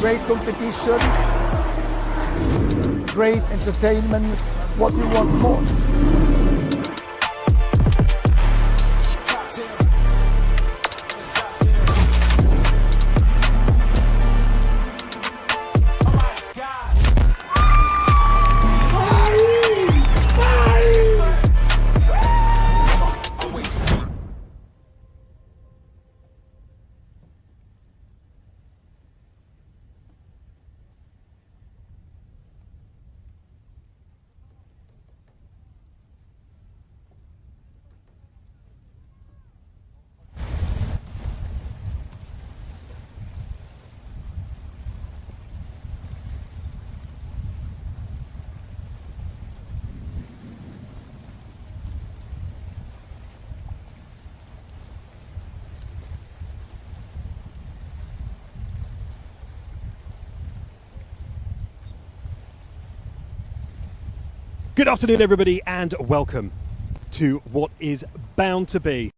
great competition, great entertainment. What do you want more? Good afternoon, everybody, and welcome to what is bound to be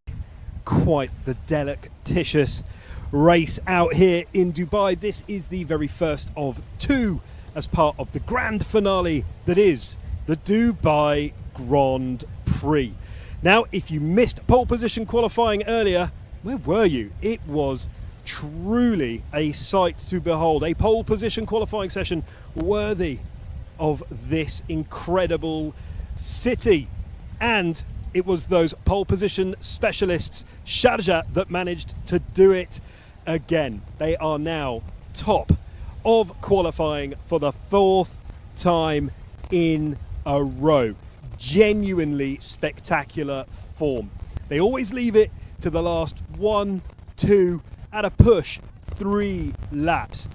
quite the delicatitious race out here in Dubai. This is the very first of two as part of the grand finale that is the Dubai Grand Prix. Now, if you missed pole position qualifying earlier, where were you? It was truly a sight to behold, a pole position qualifying session worthy of this incredible city. And it was those pole position specialists, Sharjah, that managed to do it again. They are now top of qualifying for the fourth time in a row. Genuinely spectacular form. They always leave it to the last 1, 2, at a push, 3 laps.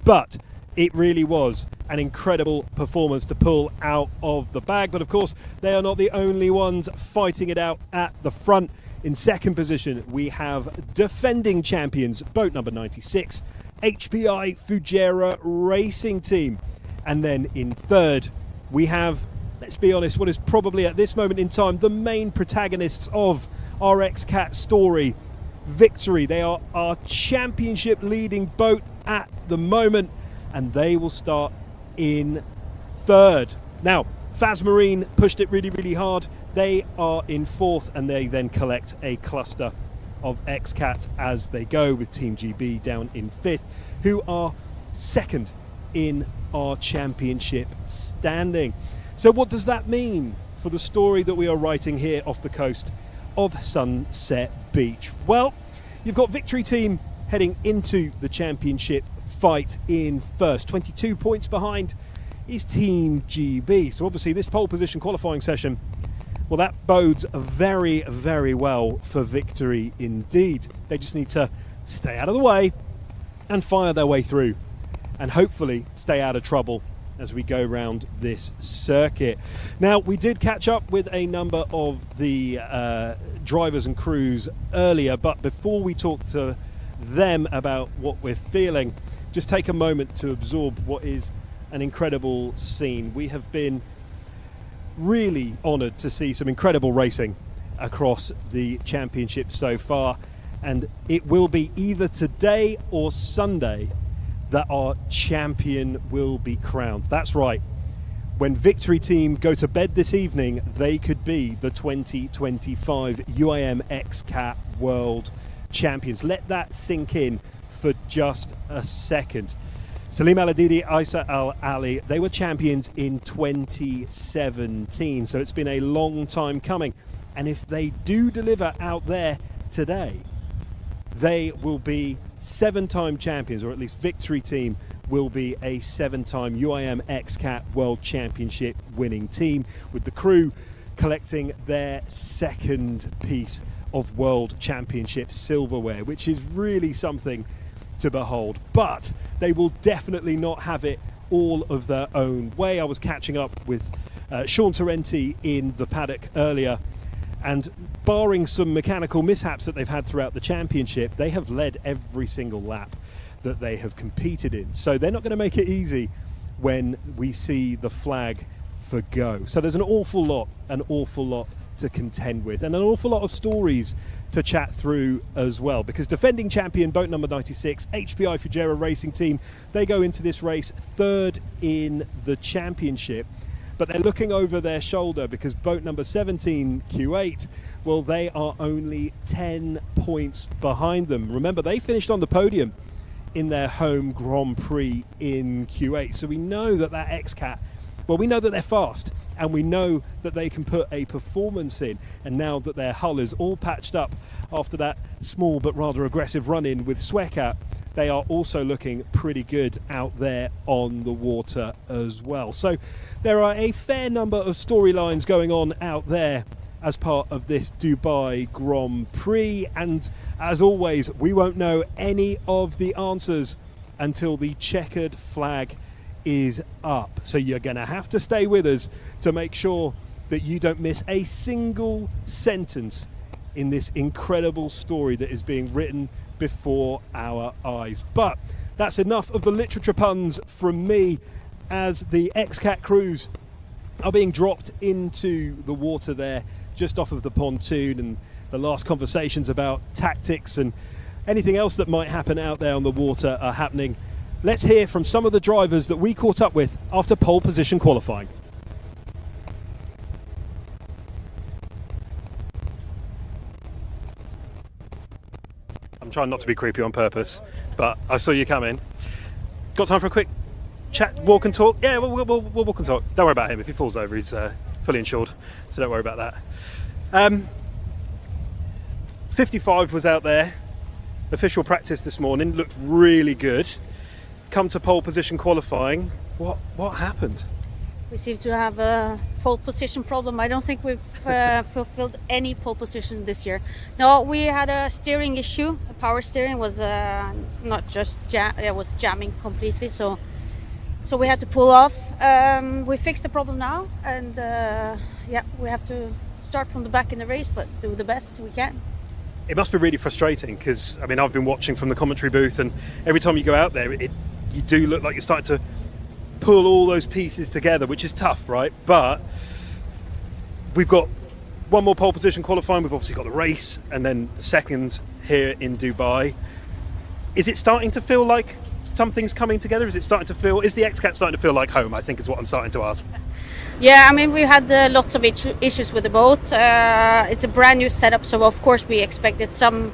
But it really was an incredible performance to pull out of the bag. But of course, they are not the only ones fighting it out at the front. In second position, we have defending champions, boat number 96, HPI Fujairah Racing Team. And then in third, we have, let's be honest, what is probably at this moment in time the main protagonists of our XCAT story, Victory. They are our championship leading boat at the moment, and they will start in third. Now, Faz Marine pushed it really, really hard. They are in fourth, and they then collect a cluster of XCAT as they go, with Team GB down in fifth, who are second in our championship standing. So what does that mean for the story that we are writing here off the coast of Sunset Beach? Well, you've got Victory Team heading into the championship fight in first. 22 points behind is Team GB. So obviously this pole position qualifying session, well, that bodes very, very well for Victory indeed. They just need to stay out of the way and fire their way through, and hopefully stay out of trouble as we go round this circuit. Now, we did catch up with a number of the drivers and crews earlier, but before we talk to them about what we're feeling, just take a moment to absorb what is an incredible scene. We have been really honoured to see some incredible racing across the championship so far, and it will be either today or Sunday that our champion will be crowned. That's right. When Victory Team go to bed this evening, they could be the 2025 UAM XCAT World Champions. Let that sink in for just a second. Salim Al-Adidi, Isa Al-Ali, they were champions in 2017, so it's been a long time coming. And if they do deliver out there today, they will be 7-time champions, or at least Victory Team will be a 7-time UAM XCAT World Championship winning team, with the crew collecting their second piece of World Championship silverware, which is really something to behold. But they will definitely not have it all of their own way. I was catching up with Sean Torrenti in the paddock earlier, and barring some mechanical mishaps that they've had throughout the championship, they have led every single lap that they have competed in. So they're not going to make it easy when we see the flag for go. So there's an awful lot to contend with, and an awful lot of stories to chat through as well, because defending champion boat number 96, HPI Fujairah Racing Team, they go into this race third in the championship, but they're looking over their shoulder because boat number 17, Kuwait, well, they are only 10 points behind them. Remember, they finished on the podium in their home Grand Prix in Kuwait, so we know that X-Cat, well, we know that they're fast, and we know that they can put a performance in. And now that their hull is all patched up after that small but rather aggressive run-in with Swecat, they are also looking pretty good out there on the water as well. So there are a fair number of storylines going on out there as part of this Dubai Grand Prix. And as always, we won't know any of the answers until the checkered flag is up. So you're going to have to stay with us to make sure that you don't miss a single sentence in this incredible story that is being written before our eyes. But that's enough of the literature puns from me, as the X-Cat crews are being dropped into the water there just off of the pontoon, and the last conversations about tactics and anything else that might happen out there on the water are happening. Let's hear from some of the drivers that we caught up with after pole position qualifying. I'm trying not to be creepy on purpose, but I saw you come in. Got time for a quick chat, walk and talk? Yeah, we'll walk and talk. Don't worry about him. If he falls over, he's fully insured, so don't worry about that. 55 was out there. Official practice this morning looked really good. Come to pole position qualifying. What happened? We seem to have a pole position problem. I don't think we've fulfilled any pole position this year. No, we had a steering issue. The power steering was not just it was jamming completely. So we had to pull off. We fixed the problem now, and yeah, we have to start from the back in the race, but do the best we can. It must be really frustrating because, I mean, I've been watching from the commentary booth, and every time you go out there, you do look like you're starting to pull all those pieces together, which is tough, right? But we've got one more pole position qualifying. We've obviously got the race, and then the second here in Dubai. Is it starting to feel like something's coming together? Is the X-Cat starting to feel like home, I think is what I'm starting to ask. Yeah, I mean, we had lots of issues with the boat. It's a brand new setup, so of course we expected some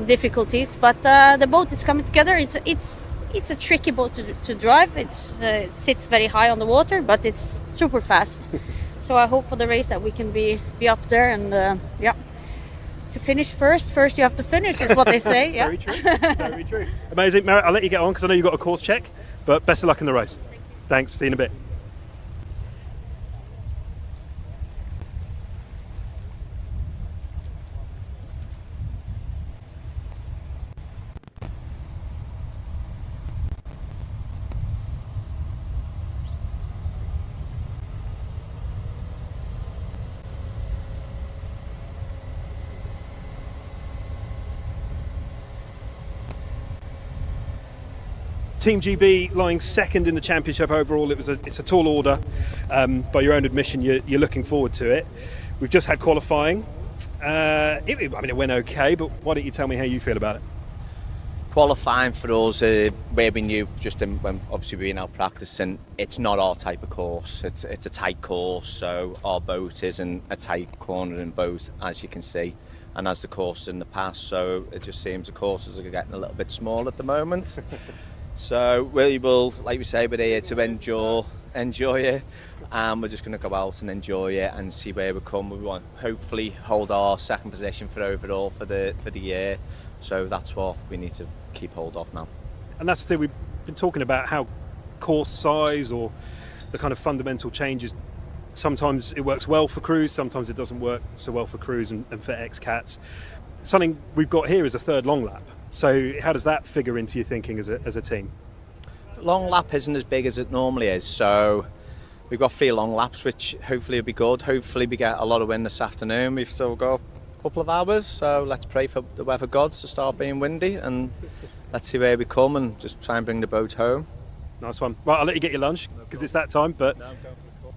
difficulties, but the boat is coming together. It's a tricky boat to drive. It sits very high on the water, but it's super fast. So I hope for the race that we can be up there, and yeah, to finish first you have to finish, is what they say. Yeah. Very true. Very true. Amazing. Merritt, I'll let you get on because I know you've got a course check, but best of luck in the race. Thanks. See you in a bit. Team GB lying second in the championship overall. It's a tall order. By your own admission, you're looking forward to it. We've just had qualifying. It went okay, but why don't you tell me how you feel about it? Qualifying for us, where we knew when obviously we were out practicing, it's not our type of course. It's a tight course, so our boat isn't a tight cornering boat, as you can see, and as the course in the past. So it just seems the courses are getting a little bit small at the moment. So we will, like we say, we're here to enjoy it, and we're just going to go out and enjoy it and see where we come. We want hopefully hold our second position for overall for the year. So that's what we need to keep hold of now. And that's the thing, we've been talking about how course size or the kind of fundamental changes, sometimes it works well for crews, sometimes it doesn't work so well for crews and for X-Cats. Something we've got here is a third long lap. So how does that figure into your thinking as a team? Long lap isn't as big as it normally is, so we've got 3 long laps, which hopefully will be good. Hopefully we get a lot of wind this afternoon. We've still got a couple of hours, so let's pray for the weather gods to start being windy, and let's see where we come and just try and bring the boat home. Nice one. Right, I'll let you get your lunch because it's that time, but... No, I'm going for the cup.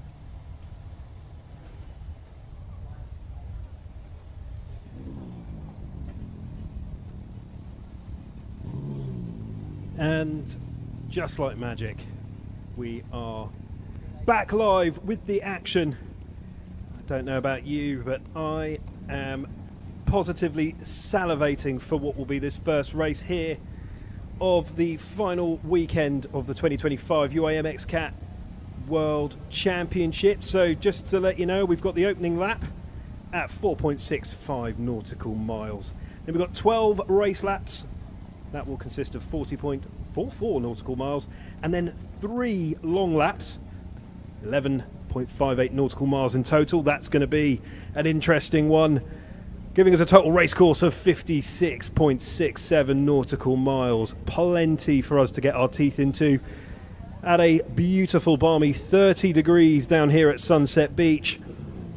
And just like magic, we are back live with the action. I don't know about you, but I am positively salivating for what will be this first race here of the final weekend of the 2025 UAMX Cat World Championship. So just to let you know, we've got the opening lap at 4.65 nautical miles. Then we've got 12 race laps. That will consist of 40.44 nautical miles, and then 3 long laps, 11.58 nautical miles in total. That's going to be an interesting one, giving us a total race course of 56.67 nautical miles. Plenty for us to get our teeth into at a beautiful balmy 30 degrees down here at Sunset Beach.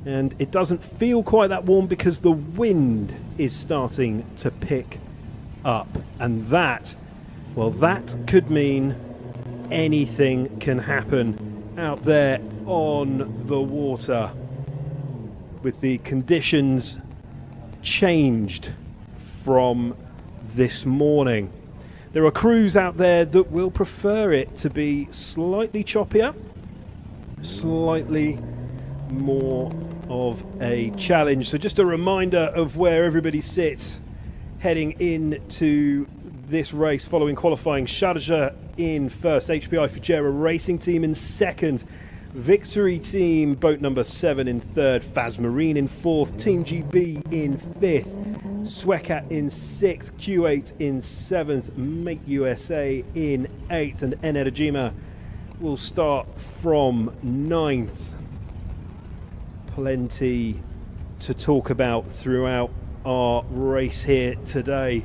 And it doesn't feel quite that warm because the wind is starting to pick up, and that could mean anything can happen out there on the water, with the conditions changed from this morning. There are crews out there that will prefer it to be slightly choppier, slightly more of a challenge. So just a reminder of where everybody sits heading into this race following qualifying. Sharjah in first, HPI Fujairah Racing Team in second, Victory Team boat number 7 in third, Faz Marine in fourth, Team GB in fifth, Swekat in sixth, Kuwait in seventh, Make USA in eighth, and Enerjima will start from ninth. Plenty to talk about throughout our race here today.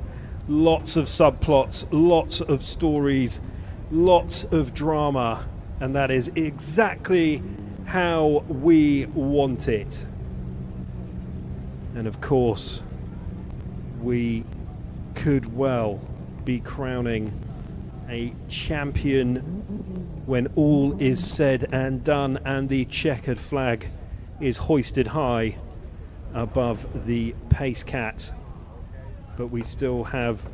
Lots of subplots, lots of stories, lots of drama, and that is exactly how we want it. And of course, we could well be crowning a champion when all is said and done and the checkered flag is hoisted high above the Pace Cat. But we still have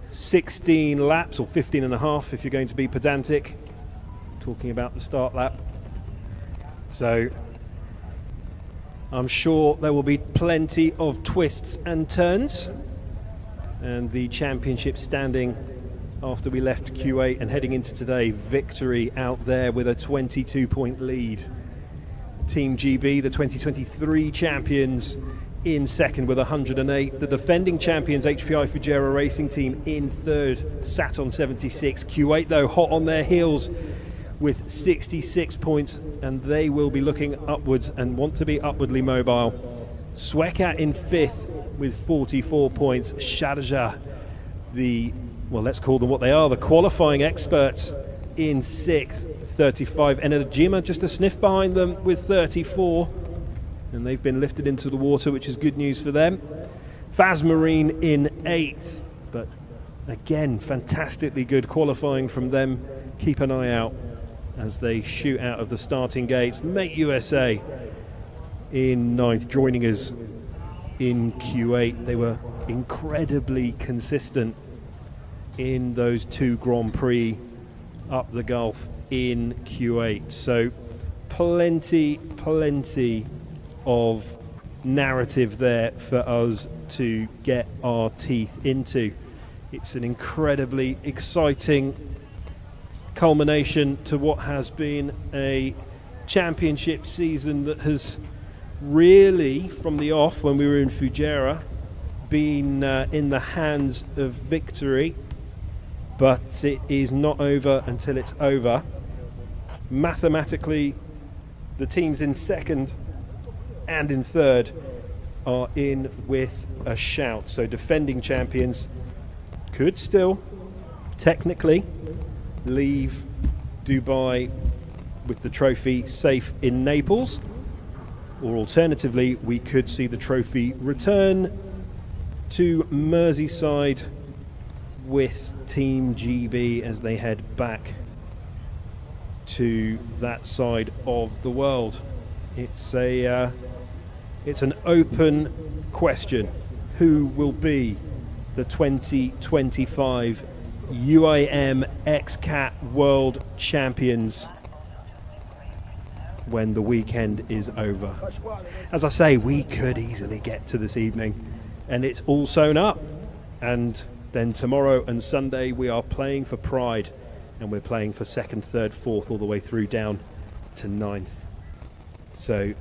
16 laps, or 15 and a half if you're going to be pedantic, talking about the start lap. So I'm sure there will be plenty of twists and turns, and the championship standing after we left Q8 and heading into today, Victory out there with a 22-point lead. Team GB, the 2023 champions, in second with 108. The defending champions, HPI Fujairah Racing Team, in third, sat on 76. Kuwait, though, hot on their heels with 66 points, and they will be looking upwards and want to be upwardly mobile. Swekat in fifth with 44 points. Sharjah, let's call them what they are, the qualifying experts, in sixth, 35. Enerjima just a sniff behind them with 34, and they've been lifted into the water, which is good news for them. Faz Marine in eighth, but again, fantastically good qualifying from them. Keep an eye out as they shoot out of the starting gates. Make USA in ninth, joining us in Q8. They were incredibly consistent in those 2 Grand Prix up the Gulf in Q8. So plenty of narrative there for us to get our teeth into. It's an incredibly exciting culmination to what has been a championship season that has really, from the off when we were in Fujairah, been in the hands of Victory, but it is not over until it's over. Mathematically, the teams in second and in third are in with a shout, so defending champions could still technically leave Dubai with the trophy safe in Naples, or alternatively we could see the trophy return to Merseyside with Team GB as they head back to that side of the world. It's an open question. Who will be the 2025 UAM XCAT World Champions when the weekend is over. As I say, we could easily get to this evening, and it's all sewn up. And then tomorrow and Sunday we are playing for Pride, and we're playing for 2nd, 3rd, 4th, all the way through down to 9th. So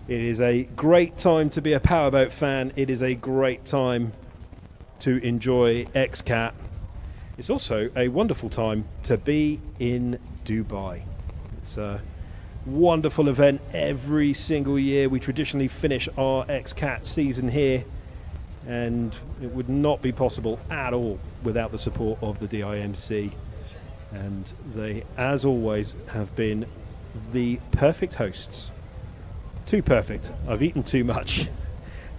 it is a great time to be a powerboat fan. It is a great time to enjoy XCAT. It's also a wonderful time to be in Dubai. It's a wonderful event every single year. We traditionally finish our XCAT season here, and it would not be possible at all without the support of the DIMC. And they, as always, have been the perfect hosts. Too perfect. I've eaten too much,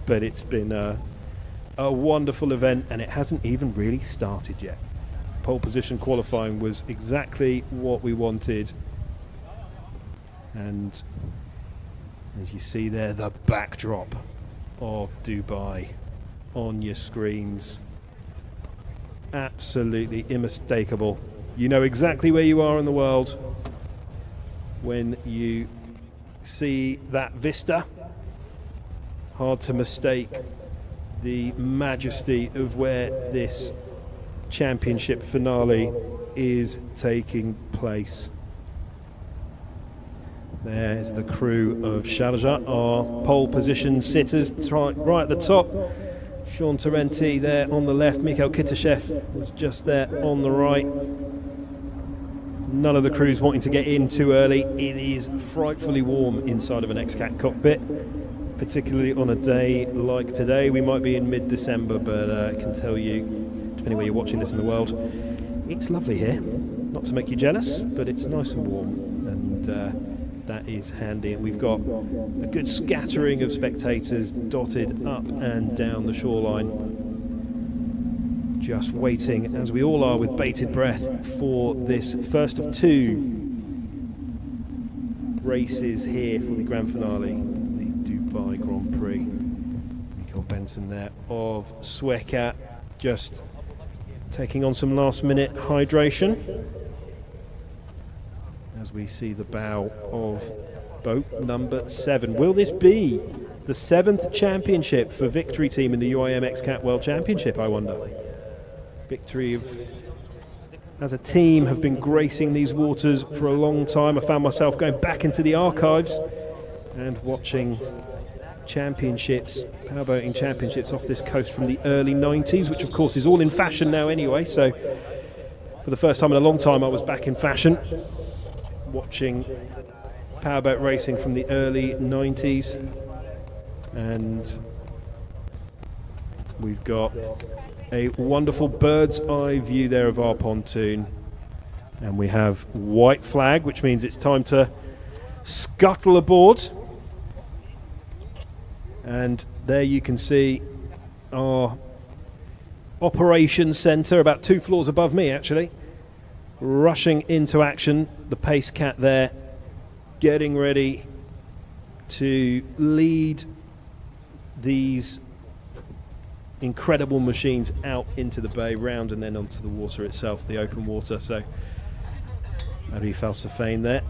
but it's been a wonderful event, and it hasn't even really started yet. Pole position qualifying was exactly what we wanted. And as you see there, the backdrop of Dubai on your screens. Absolutely unmistakable. You know exactly where you are in the world when you see that vista. Hard to mistake the majesty of where this championship finale is taking place. There's the crew of Sharjah, our pole position sitters right at the top. Sean Tarenti there on the left, Mikhail Kitashev was just there on the right. None of the crews wanting to get in too early. It is frightfully warm inside of an XCAT cockpit, particularly on a day like today. We might be in mid-December, but I can tell you, depending where you're watching this in the world, it's lovely here. Not to make you jealous, but it's nice and warm, and that is handy. And we've got a good scattering of spectators dotted up and down the shoreline, just waiting, as we all are with bated breath, for this first of 2 races here for the grand finale, the Dubai Grand Prix. Michael Benson there of Swecat, just taking on some last minute hydration as we see the bow of boat number 7. Will this be the 7th championship for Victory Team in the UIM XCAT World Championship, I wonder? Victory as a team have been gracing these waters for a long time. I found myself going back into the archives and watching championships, powerboating championships off this coast from the early 90s, which of course is all in fashion now anyway. So for the first time in a long time I was back in fashion, watching powerboat racing from the early 90s. And we've got a wonderful bird's eye view there of our pontoon, and we have white flag, which means it's time to scuttle aboard. And there you can see our operations centre, about 2 floors above me actually, rushing into action. The Pace Cat there, getting ready to lead these incredible machines out into the bay, round and then onto the water itself, the open water. So Abi Falsafane there.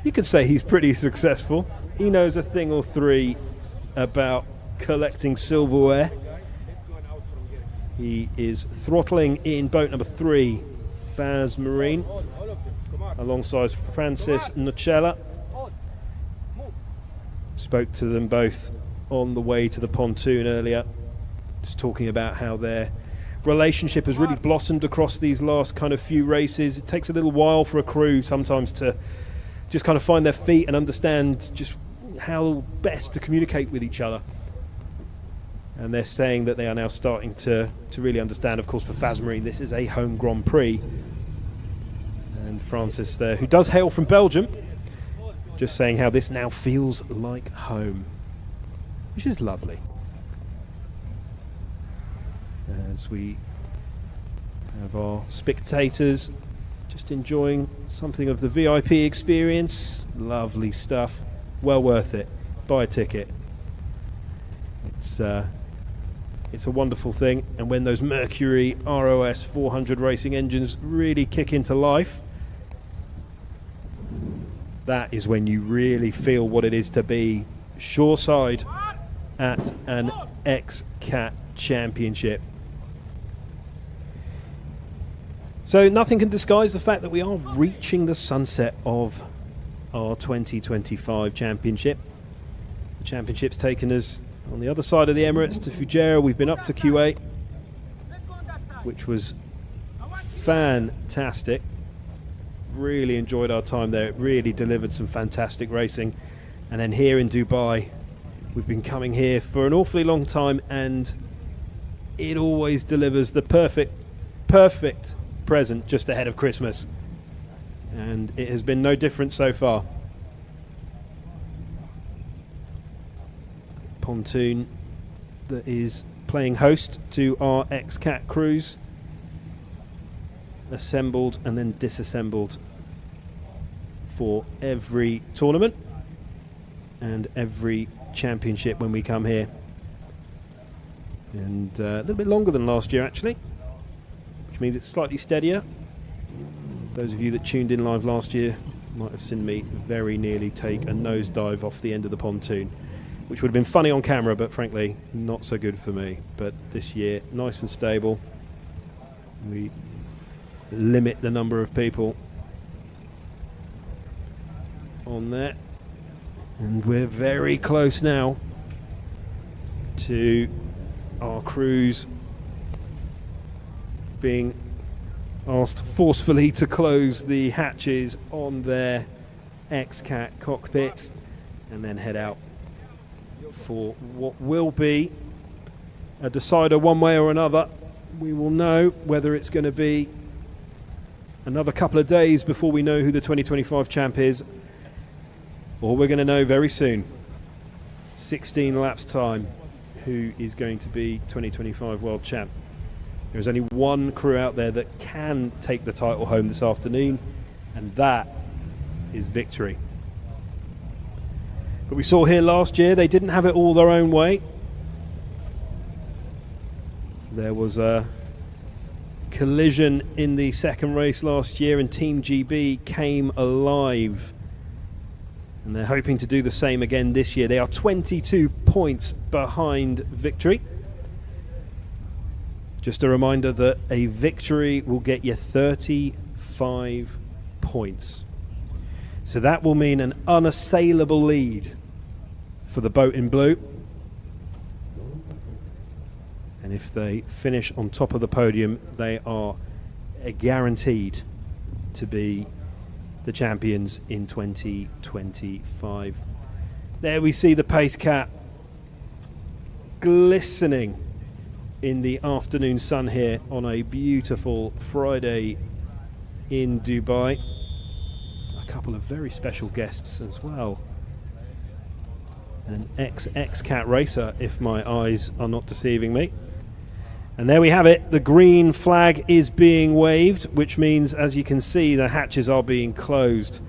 You could say he's pretty successful. He knows a thing or three about collecting silverware. He is throttling in boat number 3, Faz Marine, alongside Francis Nocella. Spoke to them both on the way to the pontoon earlier, just talking about how their relationship has really blossomed across these last kind of few races. It takes a little while for a crew sometimes to just kind of find their feet and understand just how best to communicate with each other. And they're saying that they are now starting to really understand. Of course, for Faz Marine, this is a home Grand Prix. And Francis there, who does hail from Belgium, just saying how this now feels like home, which is lovely. As we have our spectators just enjoying something of the VIP experience. Lovely stuff. Well worth it. Buy a ticket. It's It's a wonderful thing, and when those Mercury ROS 400 racing engines really kick into life, that is when you really feel what it is to be shoreside at an XCAT championship. So nothing can disguise the fact that we are reaching the sunset of our 2025 championship. The championship's taken us on the other side of the Emirates to Fujairah. We've been up to Kuwait, which was fantastic. Really enjoyed our time there. It really delivered some fantastic racing. And then here in Dubai, we've been coming here for an awfully long time, and it always delivers the perfect present just ahead of Christmas. And it has been no different so far. Pontoon that is playing host to our XCAT cruise, assembled and then disassembled for every tournament and every championship when we come here. And a little bit longer than last year actually, which means it's slightly steadier. Those of you that tuned in live last year might have seen me very nearly take a nosedive off the end of the pontoon, which would have been funny on camera, but frankly not so good for me. But this year, nice and stable. We limit the number of people on there, and we're very close now to our crews being asked forcefully to close the hatches on their XCAT cockpits and then head out for what will be a decider one way or another. We will know whether it's going to be another couple of days before we know who the 2025 champ is, or we're going to know very soon, 16 laps time, who is going to be 2025 world champ. There's only one crew out there that can take the title home this afternoon, and that is Victory. But we saw here last year they didn't have it all their own way. There was a collision in the second race last year and Team GB came alive, and they're hoping to do the same again this year. They are 22 points behind Victory. Just a reminder that a victory will get you 35 points. So that will mean an unassailable lead for the boat in blue. And if they finish on top of the podium, they are guaranteed to be the champions in 2025. There we see the pace cap glistening in the afternoon sun here on a beautiful Friday in Dubai. A couple of very special guests as well. An ex-XCAT racer, if my eyes are not deceiving me. And there we have it. The green flag is being waved, which means, as you can see, the hatches are being closed.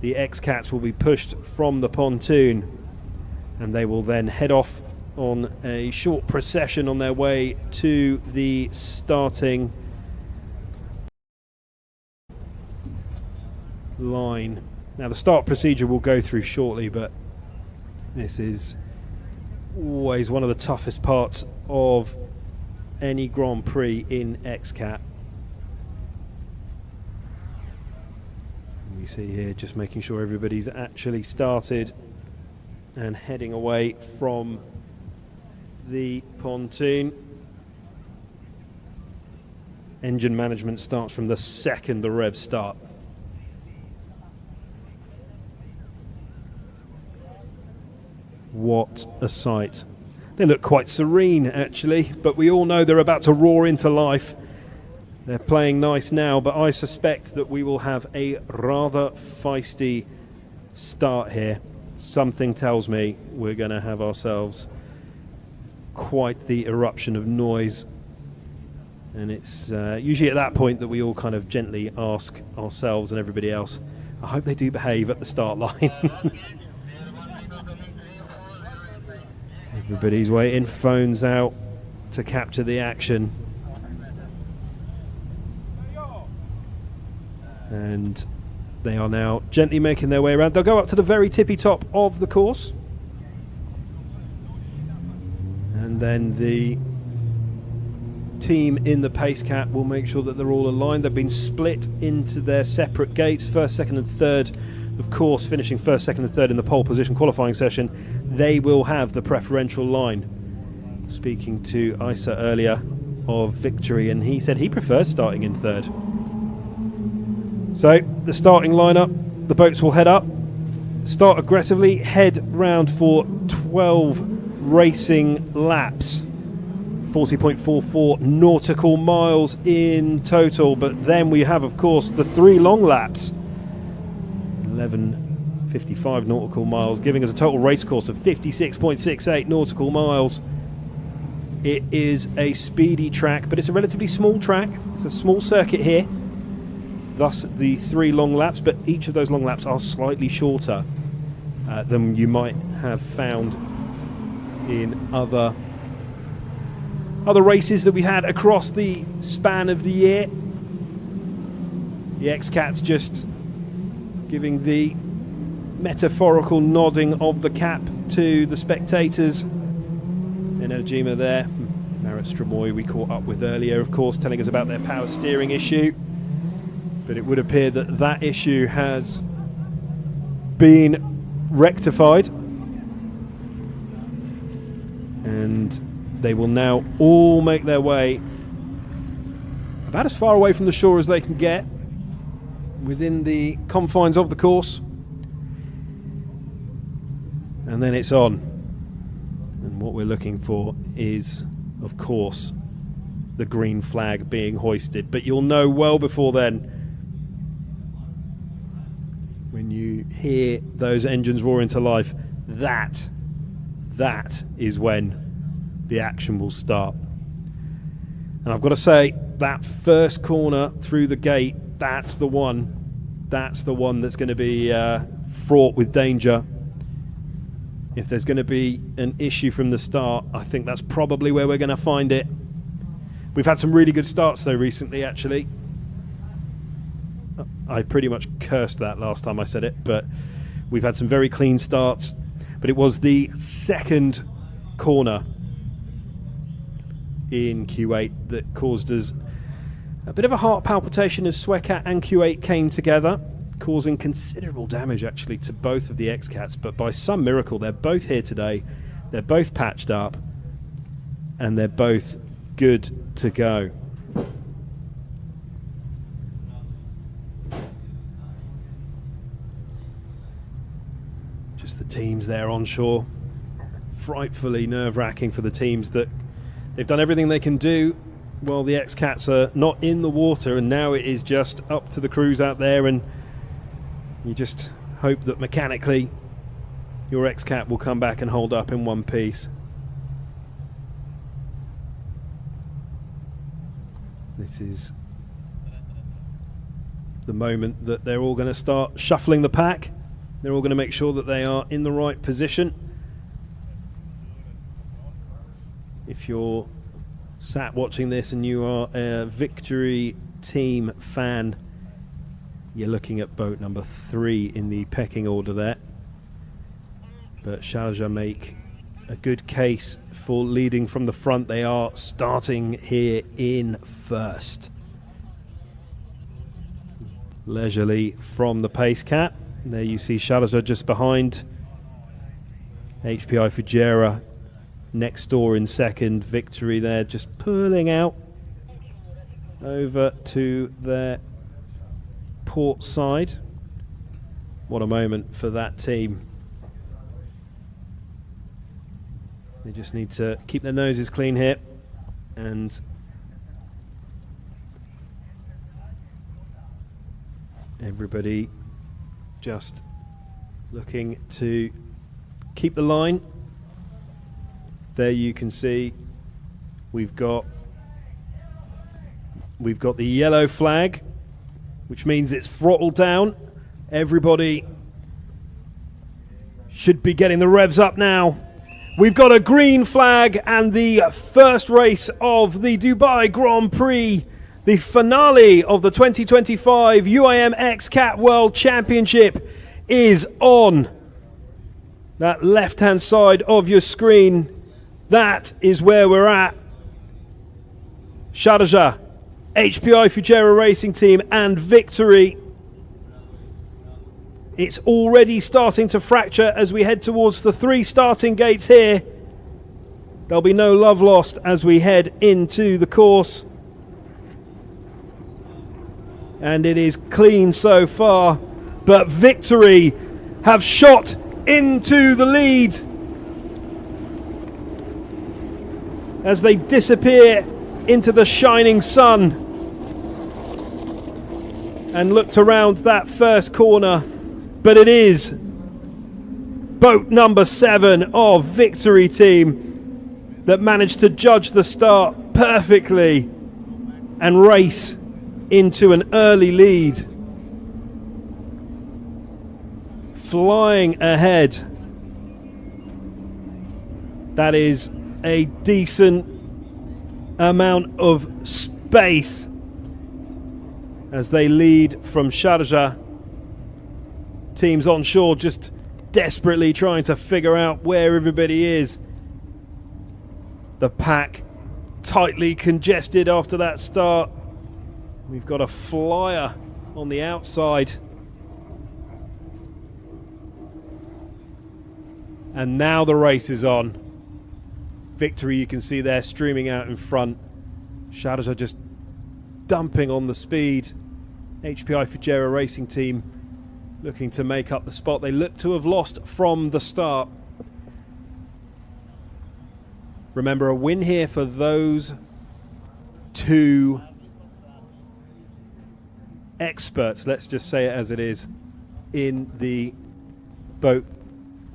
The XCATs will be pushed from the pontoon, and they will then head off on a short procession on their way to the starting line. Now the start procedure will go through shortly, but this is always one of the toughest parts of any Grand Prix in XCAT. We see here just making sure everybody's actually started and heading away from the pontoon. Engine management starts from the second the revs start. What a sight. They look quite serene actually, but we all know they're about to roar into life. They're playing nice now, but I suspect that we will have a rather feisty start here. Something tells me we're going to have ourselves quite the eruption of noise, and it's usually at that point that we all kind of gently ask ourselves and everybody else, I hope they do behave at the start line. Everybody's waiting, phones out, to capture the action. And they are now gently making their way around. They'll go up to the very tippy top of the course. And then the team in the pace cap will make sure that they're all aligned. They've been split into their separate gates, first, second and third. Of course, finishing first, second and third in the pole position qualifying session, they will have the preferential line. Speaking to Isa earlier of Victory, and he said he prefers starting in third. So the starting lineup, the boats will head up, start aggressively, head round for 12 racing laps. 40.44 nautical miles in total, but then we have, of course, the 3 long laps. 11.55 nautical miles, giving us a total race course of 56.68 nautical miles. It is a speedy track, but it's a relatively small track. It's a small circuit here. Thus the 3 long laps, but each of those long laps are slightly shorter than you might have found in other races that we had across the span of the year. The X-Cats just giving the metaphorical nodding of the cap to the spectators. Enojima there, Marat Stramoy we caught up with earlier, of course, telling us about their power steering issue. But it would appear that that issue has been rectified. And they will now all make their way about as far away from the shore as they can get within the confines of the course. And then it's on. And what we're looking for is, of course, the green flag being hoisted. But you'll know well before then, when you hear those engines roar into life, that is when the action will start. And I've got to say, that first corner through the gate, that's the one that's going to be fraught with danger. If there's going to be an issue from the start, I think that's probably where we're going to find it. We've had some really good starts though recently, actually. I pretty much cursed that last time I said it, but we've had some very clean starts. But it was the second corner in Kuwait that caused us a bit of a heart palpitation as Swecat and Kuwait came together, causing considerable damage actually to both of the X-Cats. But by some miracle, they're both here today, they're both patched up, and they're both good to go. Just the teams there on shore. Frightfully nerve-wracking for the teams that they've done everything they can do while the X-Cats are not in the water, and now it is just up to the crews out there, and you just hope that mechanically your X-Cat will come back and hold up in one piece. This is the moment that they're all going to start shuffling the pack. They're all going to make sure that they are in the right position. If you're sat watching this and you are a Victory team fan, you're looking at boat number 3 in the pecking order there. But Sharjah make a good case for leading from the front. They are starting here in first. Leisurely from the pace cap. There you see Sharjah just behind. HPI Fujairah next door in second. Victory there just pulling out over to their port side. What a moment for that team. They just need to keep their noses clean here, and everybody just looking to keep the line. There you can see we've got the yellow flag, which means it's throttled down. Everybody should be getting the revs up now. We've got a green flag and the first race of the Dubai Grand Prix, the finale of the 2025 UIM X-Cat World Championship is on. That left-hand side of your screen, that is where we're at. Sharjah, HPI Fujairah Racing Team and Victory. It's already starting to fracture as we head towards the 3 starting gates here. There'll be no love lost as we head into the course. And it is clean so far, but Victory have shot into the lead as they disappear into the shining sun and looked around that first corner. But it is boat number 7 of Victory Team that managed to judge the start perfectly and race into an early lead. Flying ahead. That is a decent amount of space as they lead from Sharjah. Teams on shore just desperately trying to figure out where everybody is. The pack tightly congested after that start. We've got a flyer on the outside. And now the race is on. Victory, you can see there streaming out in front. Sharjah just dumping on the speed. HPI Fujairah Racing Team looking to make up the spot they look to have lost from the start. Remember, a win here for those 2 experts, let's just say it as it is, in the boat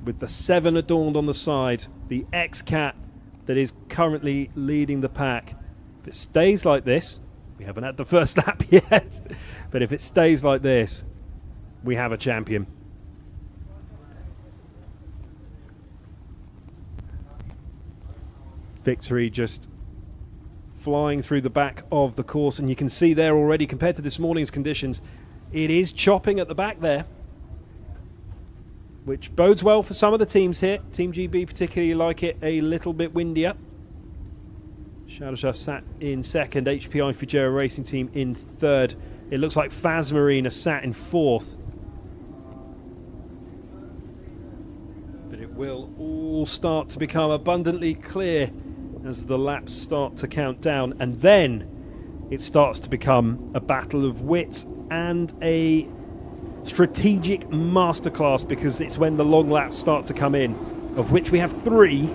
with the 7 adorned on the side, the X-Cat that is currently leading the pack. If it stays like this, we haven't had the first lap yet, but if it stays like this, we have a champion. Victory just flying through the back of the course, and you can see there already, compared to this morning's conditions, it is chopping at the back there, which bodes well for some of the teams here. Team GB particularly like it a little bit windier. Sharjah sat in second, HPI Fujairah Racing Team in third. It looks like Faz Marina sat in fourth. But it will all start to become abundantly clear as the laps start to count down, and then it starts to become a battle of wits and a strategic masterclass, because it's when the long laps start to come in, of which we have 3.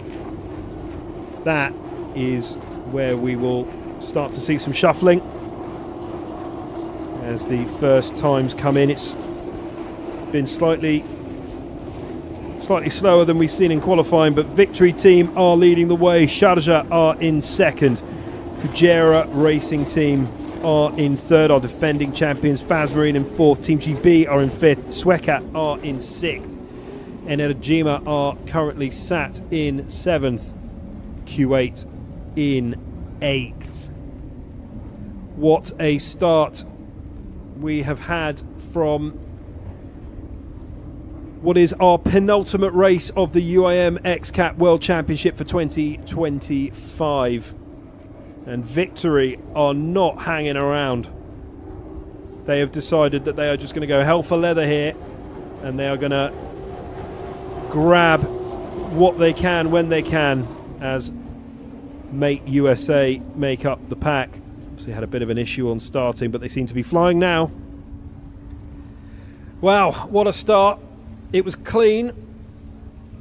That is where we will start to see some shuffling as the first times come in. It's been slightly slower than we've seen in qualifying, but Victory Team are leading the way. Sharjah are in second. Fujairah Racing Team are in third, our defending champions. Faz Marine in fourth. Team GB are in fifth. Swekat are in sixth. Enerjima are currently sat in seventh. Kuwait in eighth. What a start we have had from what is our penultimate race of the UIM X-Cat World Championship for 2025. And Victory are not hanging around. They have decided that they are just going to go hell for leather here, and they are going to grab what they can when they can as Mate USA make up the pack. Obviously had a bit of an issue on starting, but they seem to be flying now. Wow, what a start. It was clean,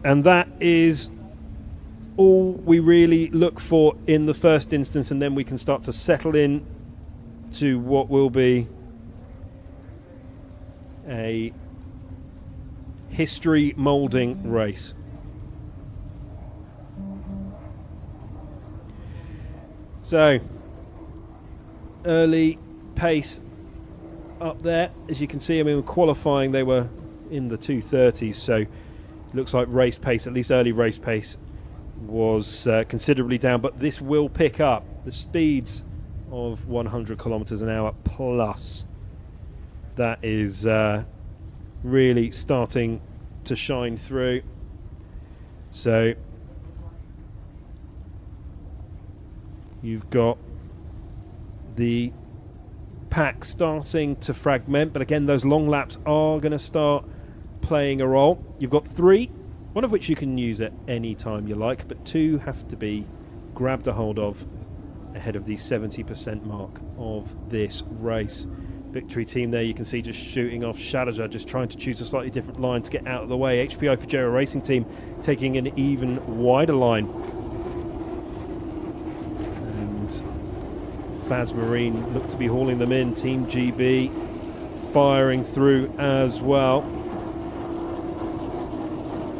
and that is all we really look for in the first instance, and then we can start to settle in to what will be a history moulding race. So, early pace up there, as you can see. I mean, qualifying they were in the 2:30s, so it looks like race pace, at least early race pace, was considerably down, but this will pick up. The speeds of 100 kilometers an hour plus, that is really starting to shine through. So you've got the pack starting to fragment, but again, those long laps are going to start playing a role. You've got 3, one of which you can use at any time you like, but 2 have to be grabbed a hold of ahead of the 70% mark of this race. Victory team there, you can see just shooting off. Sharjah just trying to choose a slightly different line to get out of the way. HPI Fujairah Racing Team taking an even wider line. And Faz Marine look to be hauling them in. Team GB firing through as well,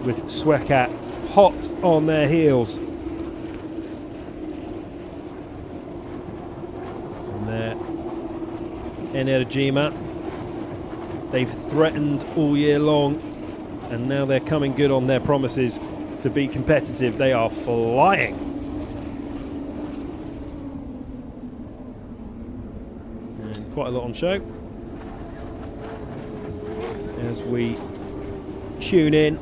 with Swekat hot on their heels. And there, Energima, they've threatened all year long, and now they're coming good on their promises to be competitive. They are flying. And quite a lot on show as we tune in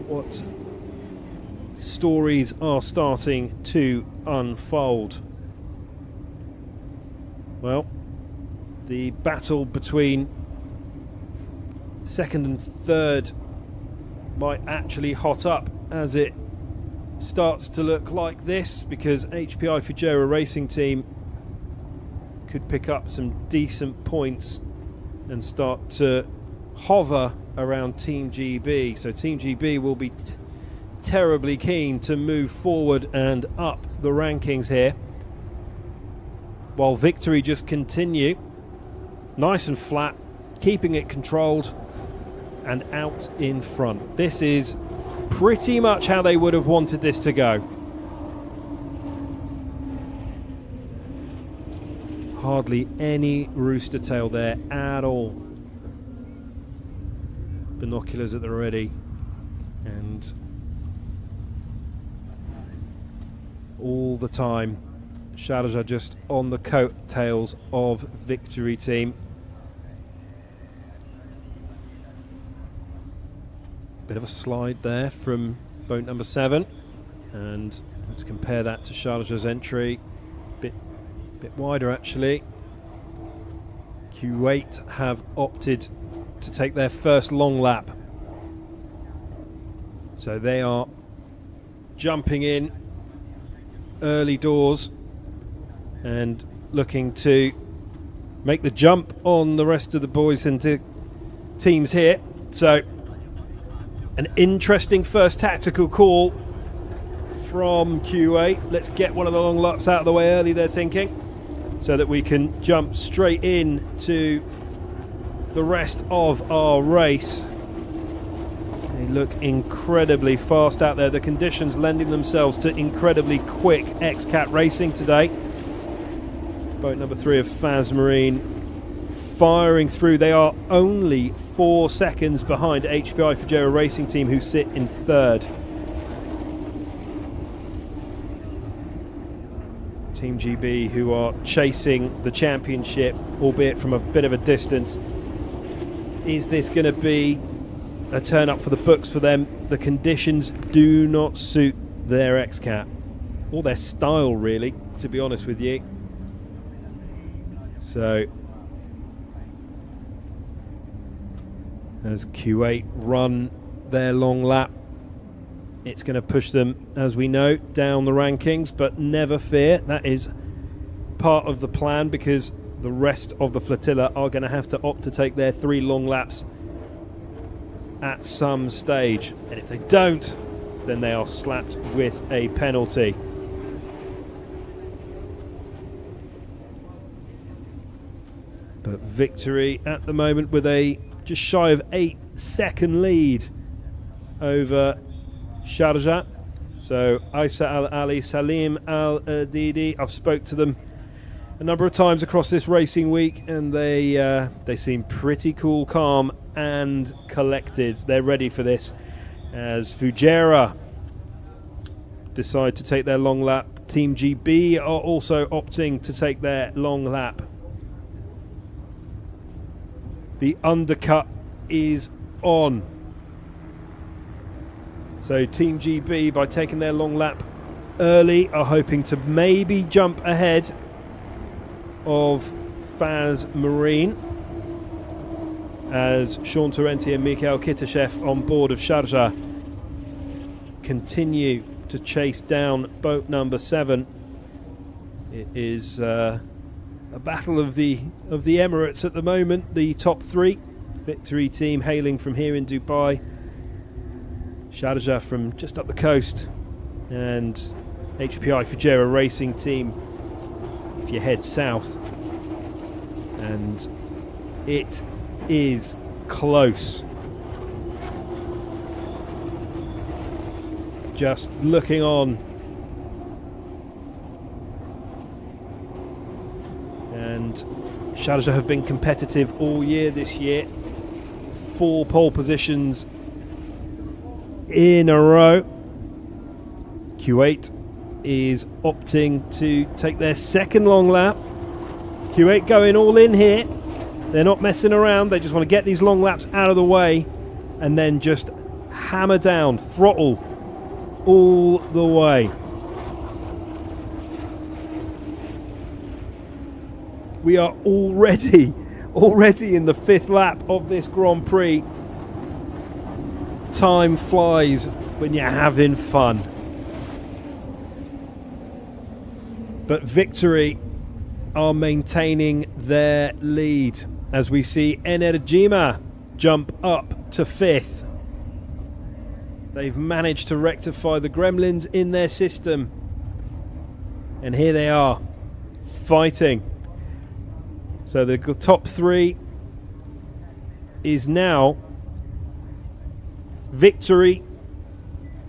what stories are starting to unfold. Well, the battle between second and third might actually hot up as it starts to look like this, because HPI Fujairah Racing Team could pick up some decent points and start to hover around Team GB. So Team GB will be terribly keen to move forward and up the rankings here, while Victory just continue nice and flat, keeping it controlled and out in front. This is pretty much how they would have wanted this to go. Hardly any rooster tail there at all. Binoculars at the ready, and all the time Sharjah just on the coattails of Victory Team. Bit of a slide there from boat number 7, and let's compare that to Sharjah's entry. Bit wider actually. Kuwait have opted to take their first long lap, so they are jumping in early doors and looking to make the jump on the rest of the boys and teams here. So an interesting first tactical call from Kuwait. Let's get one of the long laps out of the way early, they're thinking, so that we can jump straight in to the rest of our race. They look incredibly fast out there. The conditions lending themselves to incredibly quick X-Cat racing today. Boat number 3 of Faz Marine firing through. They are only 4 seconds behind HPI Fujairah Racing Team, who sit in 3rd. Team GB, who are chasing the championship, albeit from a bit of a distance. Is this going to be a turn up for the books for them? The conditions do not suit their X-Cat, or their style really, to be honest with you. So as Kuwait run their long lap, it's going to push them, as we know, down the rankings, but never fear, that is part of the plan, because the rest of the flotilla are going to have to opt to take their 3 long laps at some stage, and if they don't, then they are slapped with a penalty. But Victory at the moment with a just shy of 8-second lead over Sharjah. So Isa Al-Ali, Salim Al-Didi, I've spoke to them a number of times across this racing week, and they seem pretty cool, calm and collected. They're ready for this, as Fujairah decide to take their long lap. Team GB are also opting to take their long lap. The undercut is on. So Team GB, by taking their long lap early, are hoping to maybe jump ahead of Faz Marine, as Sean Torrenti and Mikhail Kitashev on board of Sharjah continue to chase down boat number 7. It is a battle of the Emirates at the moment. The top 3, Victory team hailing from here in Dubai, Sharjah from just up the coast, and HPI Fujairah Racing Team if you head south. And it is close. Just looking on, and Sharjah have been competitive all year this year. 4 pole positions in a row. Kuwait is opting to take their second long lap. Kuwait going all in here. They're not messing around. They just want to get these long laps out of the way and then just hammer down, throttle all the way. We are already in the 5th lap of this Grand Prix. Time flies when you're having fun. But Victory are maintaining their lead as we see Enerjima jump up to 5th. They've managed to rectify the gremlins in their system, and here they are fighting. So the top 3 is now Victory,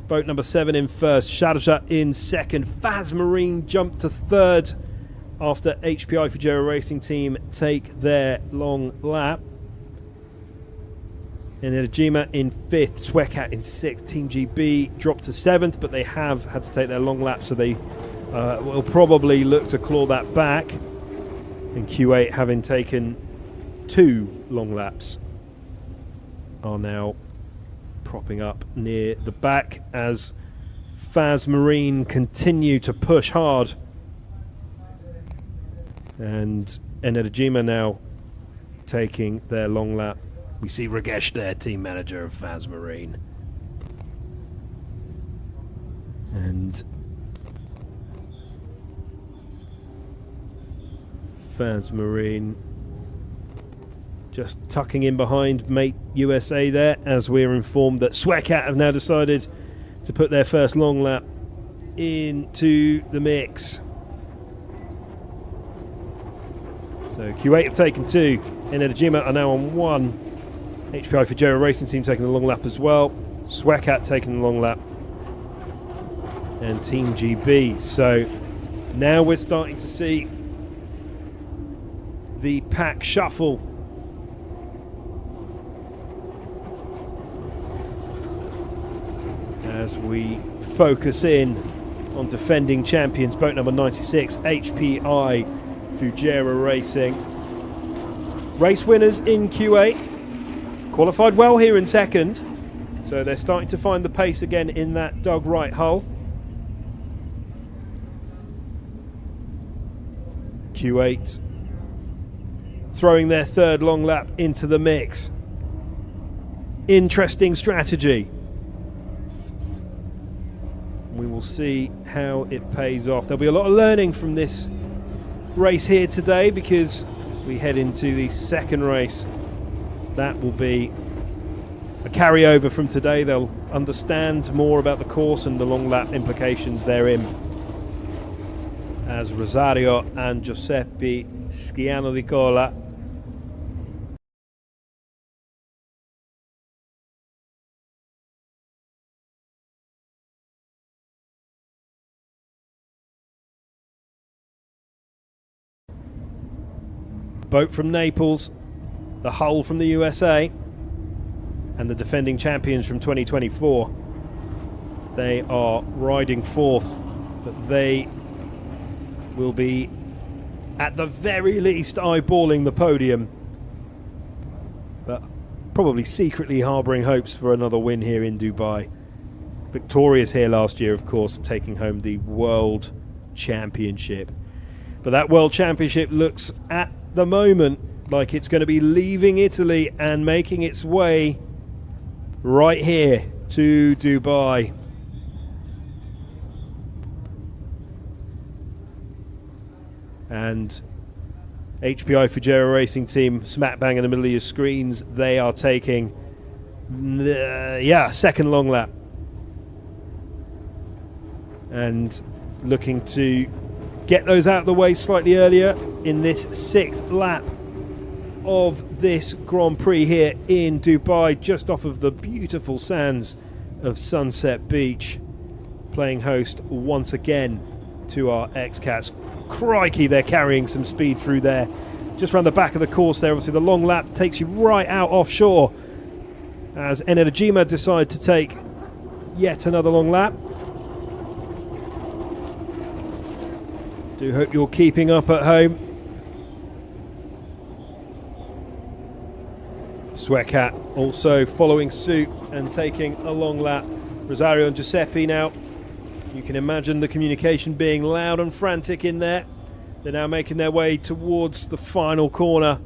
boat number 7 in 1st, Sharjah in 2nd, Faz Marine jumped to 3rd after HPI Fujairah Racing Team take their long lap. And Enerjima in 5th, Swekat in 6th, Team GB dropped to 7th, but they have had to take their long lap, so they will probably look to claw that back. And Q8, having taken 2 long laps, are now propping up near the back as Faz Marine continue to push hard. And Enerjima now taking their long lap. We see Ragesh there, team manager of Faz Marine. And Faz Marine just tucking in behind mate USA there, as we're informed that Swekat have now decided to put their first long lap into the mix. So Q8 have taken 2, Enerjima are now on 1. HPI Fujairah Racing Team taking the long lap as well. Swekat taking the long lap. And Team GB. So now we're starting to see the pack shuffle. As we focus in on defending champions, boat number 96, HPI Fujairah Racing. Race winners in Q8, qualified well here in 2nd, so they're starting to find the pace again in that dug right hull. Q8 throwing their 3rd long lap into the mix. Interesting strategy. We will see how it pays off. There'll be a lot of learning from this race here today, because as we head into the 2nd race, that will be a carryover from today. They'll understand more about the course and the long lap implications therein, as Rosario and Giuseppe Schiano di Cola boat from Naples, the hull from the USA, and the defending champions from 2024. They are riding fourth, but they will be at the very least eyeballing the podium, but probably secretly harbouring hopes for another win here in Dubai. Victorious here last year, of course, taking home the World Championship. But that World Championship looks at the moment like it's going to be leaving Italy and making its way right here to Dubai. And HPI Fujera Racing Team, smack bang in the middle of your screens, they are taking, second long lap. And looking to get those out of the way slightly earlier in this sixth lap of this Grand Prix here in Dubai, just off of the beautiful sands of Sunset Beach, playing host once again to our X-Cats. Crikey, they're carrying some speed through there. Just around the back of the course there, obviously the long lap takes you right out offshore as Energima decide to take yet another long lap. Do hope you're keeping up at home. Sweatcat also following suit and taking a long lap. Rosario and Giuseppe now. You can imagine the communication being loud and frantic in there. They're now making their way towards the final corner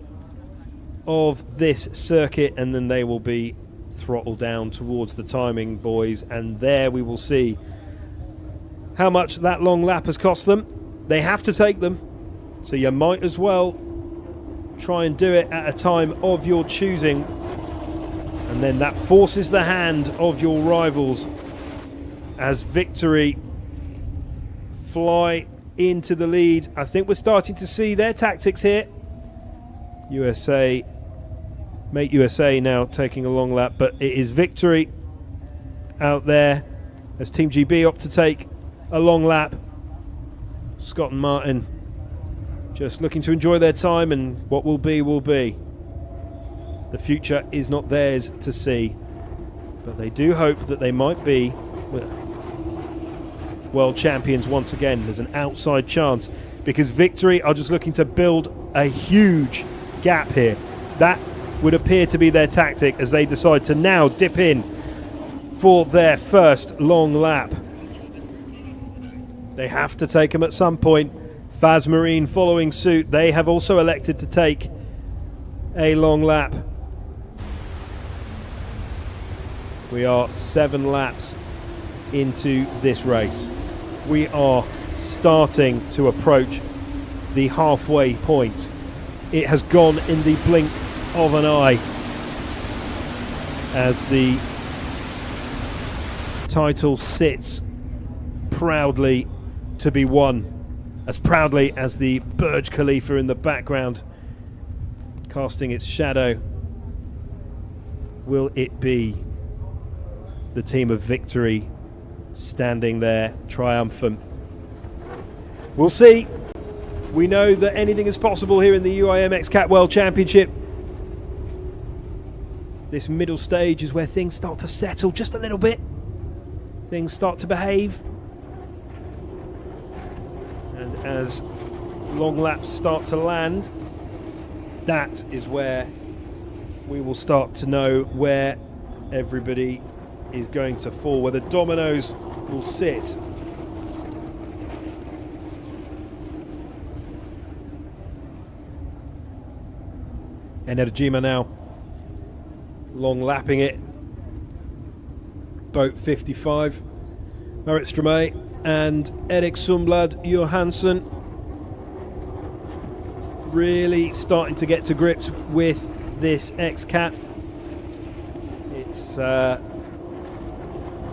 of this circuit, and then they will be throttled down towards the timing boys, and there we will see how much that long lap has cost them. They have to take them, so you might as well try and do it at a time of your choosing, and then that forces the hand of your rivals as Victory fly into the lead. I think we're starting to see their tactics here. Mate USA now taking a long lap, but it is Victory out there as Team GB opt to take a long lap. Scott and Martin just looking to enjoy their time, and what will be will be. The future is not theirs to see, but they do hope that they might be world champions once again. There's an outside chance because Victory are just looking to build a huge gap here. That would appear to be their tactic as they decide to now dip in for their first long lap. They have to take them at some point. Faz Marine following suit. They have also elected to take a long lap. We are 7 laps into this race. We are starting to approach the halfway point. It has gone in the blink of an eye as the title sits proudly to be won, as proudly as the Burj Khalifa in the background casting its shadow. Will it be the team of Victory standing there triumphant? We'll see. We know that anything is possible here in the UIM X-Cat World Championship. This middle stage is where things start to settle just a little bit. Things start to behave. And as long laps start to land, that is where we will start to know where everybody is going to fall, where the dominoes will sit. Energima now long lapping it. Boat 55. Marit Stromé and Erik Sundblad Johansson really starting to get to grips with this X-Cat. It's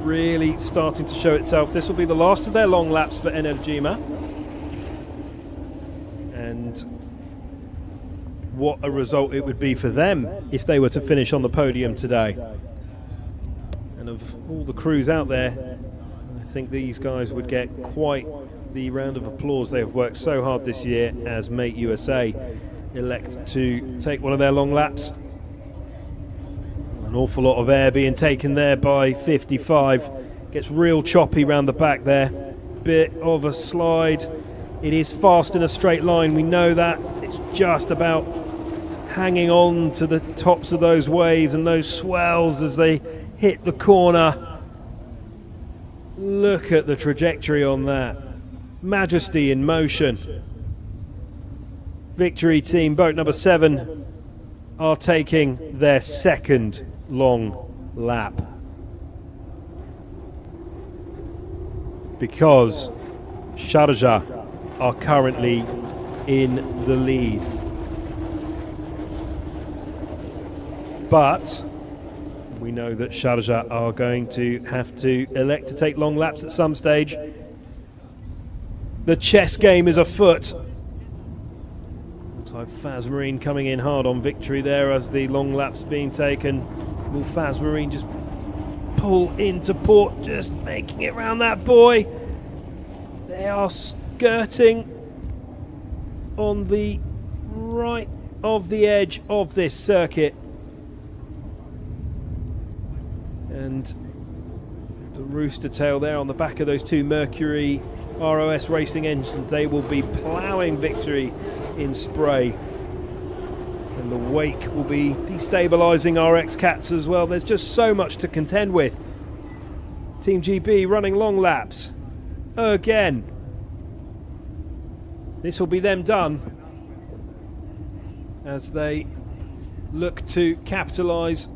really starting to show itself. This will be the last of their long laps for Energima. And what a result it would be for them if they were to finish on the podium today. And of all the crews out there, I think these guys would get quite the round of applause. They have worked so hard this year as Mate USA elect to take one of their long laps. An awful lot of air being taken there by 55. Gets real choppy round the back there. Bit of a slide. It is fast in a straight line, we know that. It's just about hanging on to the tops of those waves and those swells as they hit the corner. Look at the trajectory on that. Majesty in motion. Victory team, boat number 7, are taking their second long lap. Because Sharjah are currently in the lead. But we know that Sharjah are going to have to elect to take long laps at some stage. The chess game is afoot. Looks like Faz Marine coming in hard on Victory there as the long lap's being taken. Will Faz Marine just pull into port, just making it round that buoy? They are skirting on the right of the edge of this circuit. And the rooster tail there on the back of those two Mercury ROS racing engines, they will be ploughing Victory in spray. And the wake will be destabilising our X-Cats as well. There's just so much to contend with. Team GB running long laps again. This will be them done as they look to capitalise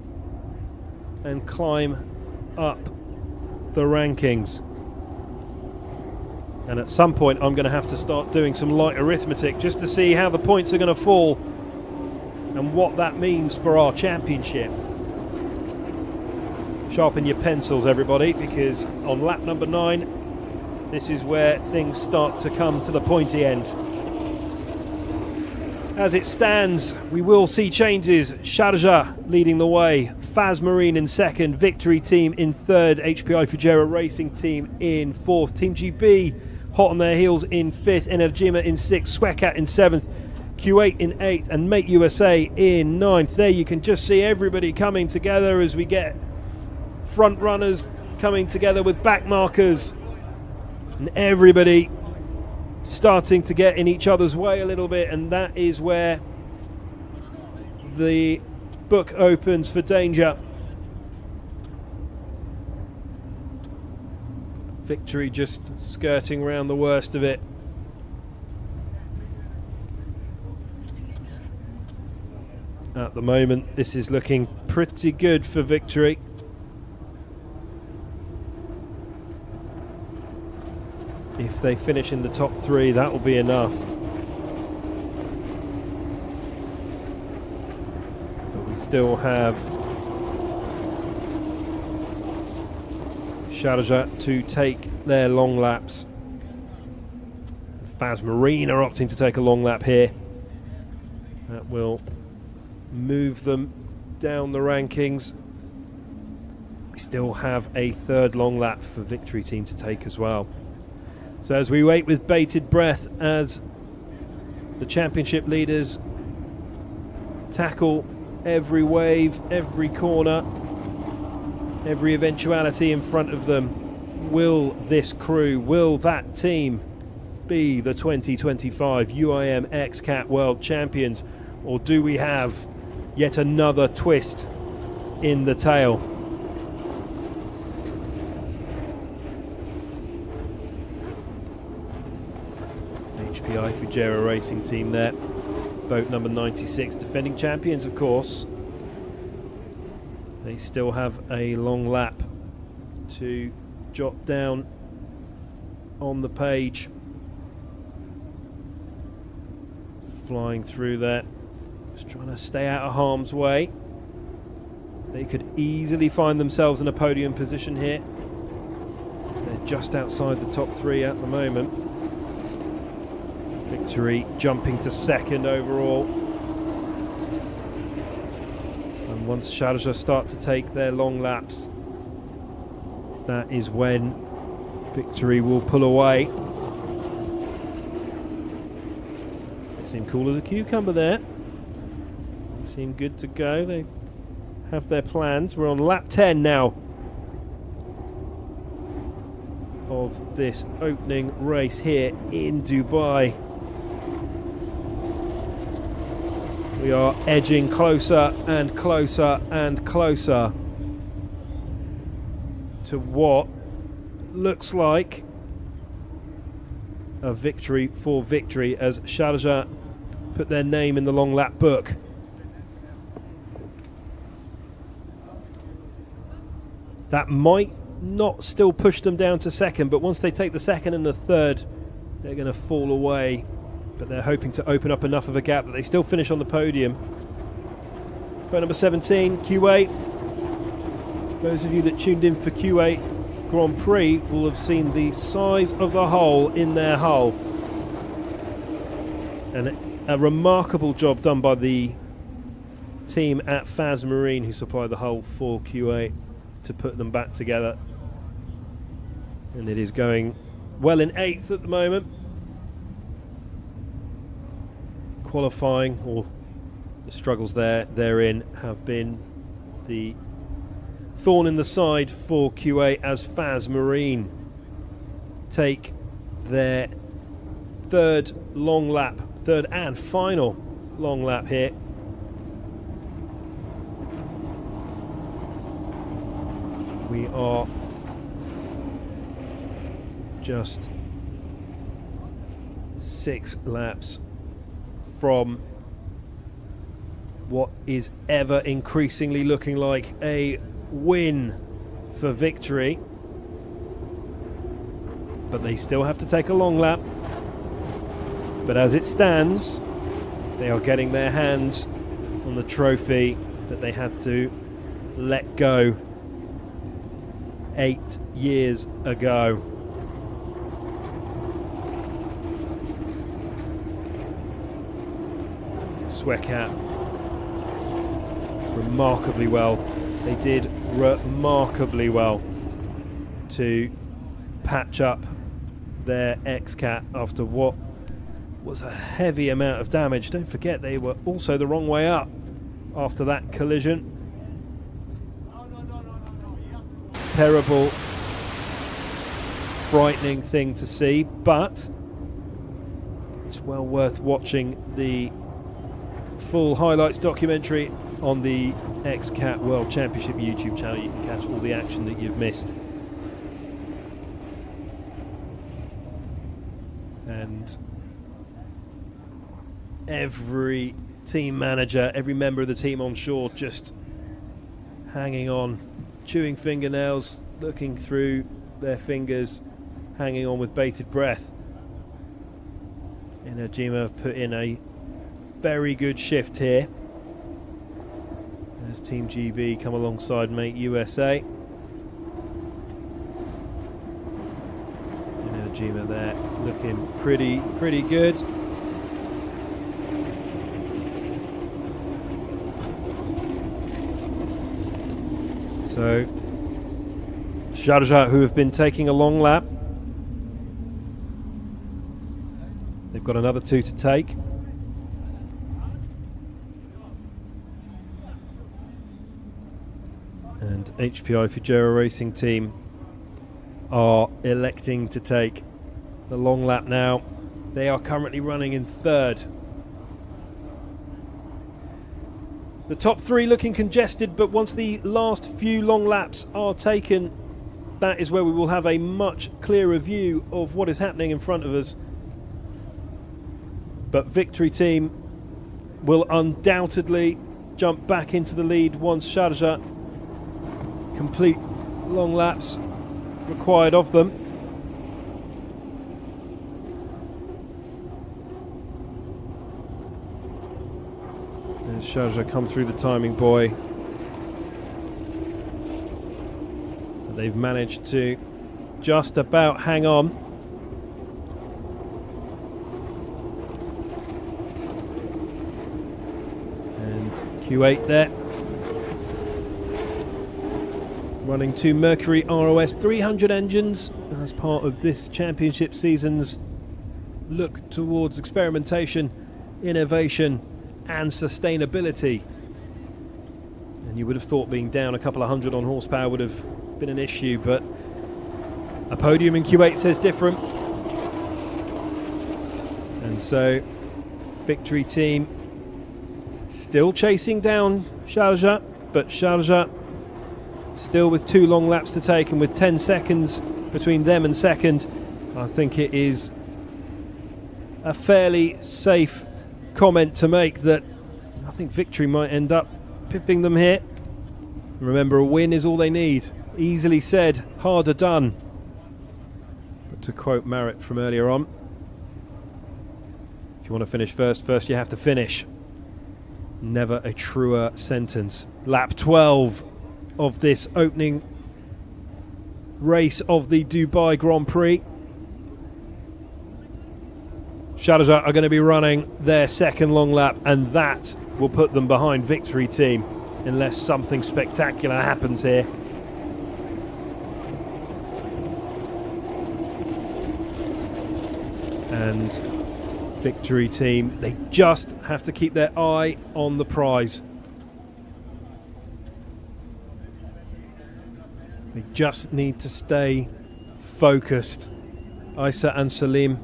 and climb up the rankings. And at some point I'm going to have to start doing some light arithmetic just to see how the points are going to fall and what that means for our championship. Sharpen your pencils, everybody, because on lap number 9 this is where things start to come to the pointy end. As it stands, we will see changes. Sharjah leading the way, Faz Marine in second, Victory team in third, HPI Fujairah Racing team in fourth, Team GB hot on their heels in fifth, Energima in sixth, Swekat in seventh, Kuwait in eighth, and Mate USA in ninth. There you can just see everybody coming together as we get front runners coming together with back markers, and everybody starting to get in each other's way a little bit, and that is where the book opens for danger. Victory just skirting around the worst of it. At the moment, this is looking pretty good for Victory. If they finish in the top 3, that will be enough. But we still have Sharjah to take their long laps. Faz Marine are opting to take a long lap here. That will move them down the rankings. We still have a third long lap for Victory team to take as well. So as we wait with bated breath as the championship leaders tackle every wave, every corner, every eventuality in front of them, will this crew, will that team be the 2025 UIM X-Cat World Champions, or do we have yet another twist in the tail? HPI Fujairah Racing team there, boat number 96, defending champions of course. They still have a long lap to jot down on the page. Flying through there, just trying to stay out of harm's way. They could easily find themselves in a podium position here. They're just outside the top 3 at the moment. Victory jumping to second overall. And once Sharjah start to take their long laps, that is when Victory will pull away. They seem cool as a cucumber there. They seem good to go. They have their plans. We're on lap 10 now. of this opening race here in Dubai. We are edging closer and closer and closer to what looks like a victory for victory as Sharjah put their name in the long lap book. That might not still push them down to second, but once they take the second and the third, they're going to fall away. But they're hoping to open up enough of a gap that they still finish on the podium. Boat number 17, Kuwait. Those of you that tuned in for Kuwait Grand Prix will have seen the size of the hole in their hull. And a remarkable job done by the team at FAS Marine who supplied the hull for Kuwait to put them back together. And it is going well in 8th at the moment. Qualifying, or the struggles therein have been the thorn in the side for Kuwait as FAS Marine take their third and final long lap here. We are just 6 laps from what is ever increasingly looking like a win for victory. But they still have to take a long lap. But as it stands, they are getting their hands on the trophy that they had to let go 8 years ago. Swecat remarkably well. They did remarkably well to patch up their X-Cat after what was a heavy amount of damage. Don't forget they were also the wrong way up after that collision. Terrible, frightening thing to see, but it's well worth watching the full highlights documentary on the X-Cat World Championship YouTube channel. You can catch all the action that you've missed. And every team manager, every member of the team on shore just hanging on, chewing fingernails, looking through their fingers, hanging on with bated breath. Inajima put in a very good shift here as Team GB come alongside mate USA. Inajima there looking pretty good. So Sharjah, who have been taking a long lap, they've got another 2 to take. And HPI Fujera Racing Team are electing to take the long lap now. They are currently running in 3rd. The top 3 looking congested, but once the last few long laps are taken, that is where we will have a much clearer view of what is happening in front of us. But Victory Team will undoubtedly jump back into the lead once Sharjah complete long laps required of them. As Sharjah come through the timing buoy, they've managed to just about hang on. And Q8 there, running 2 Mercury ROS 300 engines as part of this championship season's look towards experimentation, innovation and sustainability. And you would have thought being down a couple of hundred on horsepower would have been an issue, but A podium in Kuwait says different. And so, Victory Team still chasing down Sharjah, but Sharjah still with 2 long laps to take, and with 10 seconds between them and second, I think it is a fairly safe comment to make that I think Victory might end up pipping them here. Remember, a win is all they need. Easily said, harder done. But to quote Marit from earlier on, if you want to finish first you have to finish. Never a truer sentence. Lap 12 of this opening race of the Dubai Grand Prix. Sharjah are going to be running their second long lap, and that will put them behind Victory Team unless something spectacular happens here. And Victory Team, they just have to keep their eye on the prize. They just need to stay focused. Isa and Salim,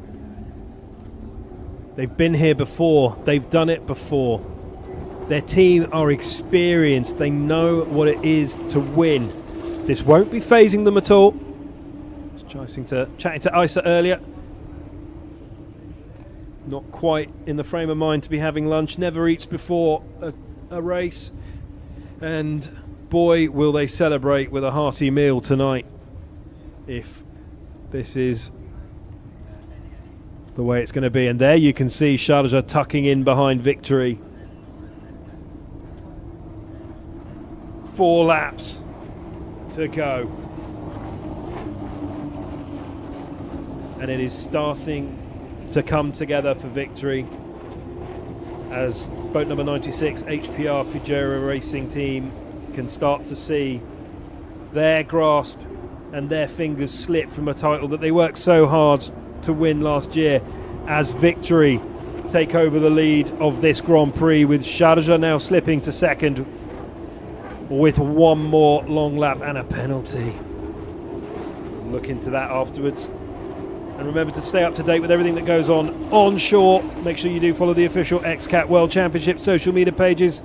they've been here before, they've done it before. Their team are experienced, they know what it is to win. This won't be phasing them at all. I was chatting to Isa earlier. Not quite in the frame of mind to be having lunch, never eats before a race. And boy, will they celebrate with a hearty meal tonight if this is the way it's going to be. And there you can see Sharjah tucking in behind Victory. 4 laps to go. And it is starting to come together for Victory as boat number 96, HPR Fujairah Racing Team, can start to see their grasp and their fingers slip from a title that they worked so hard to win last year, as Victory take over the lead of this Grand Prix, with Sharjah now slipping to second with 1 more long lap and a penalty. Look into that afterwards. And remember to stay up to date with everything that goes on shore. Make sure you do follow the official XCAT World Championship social media pages,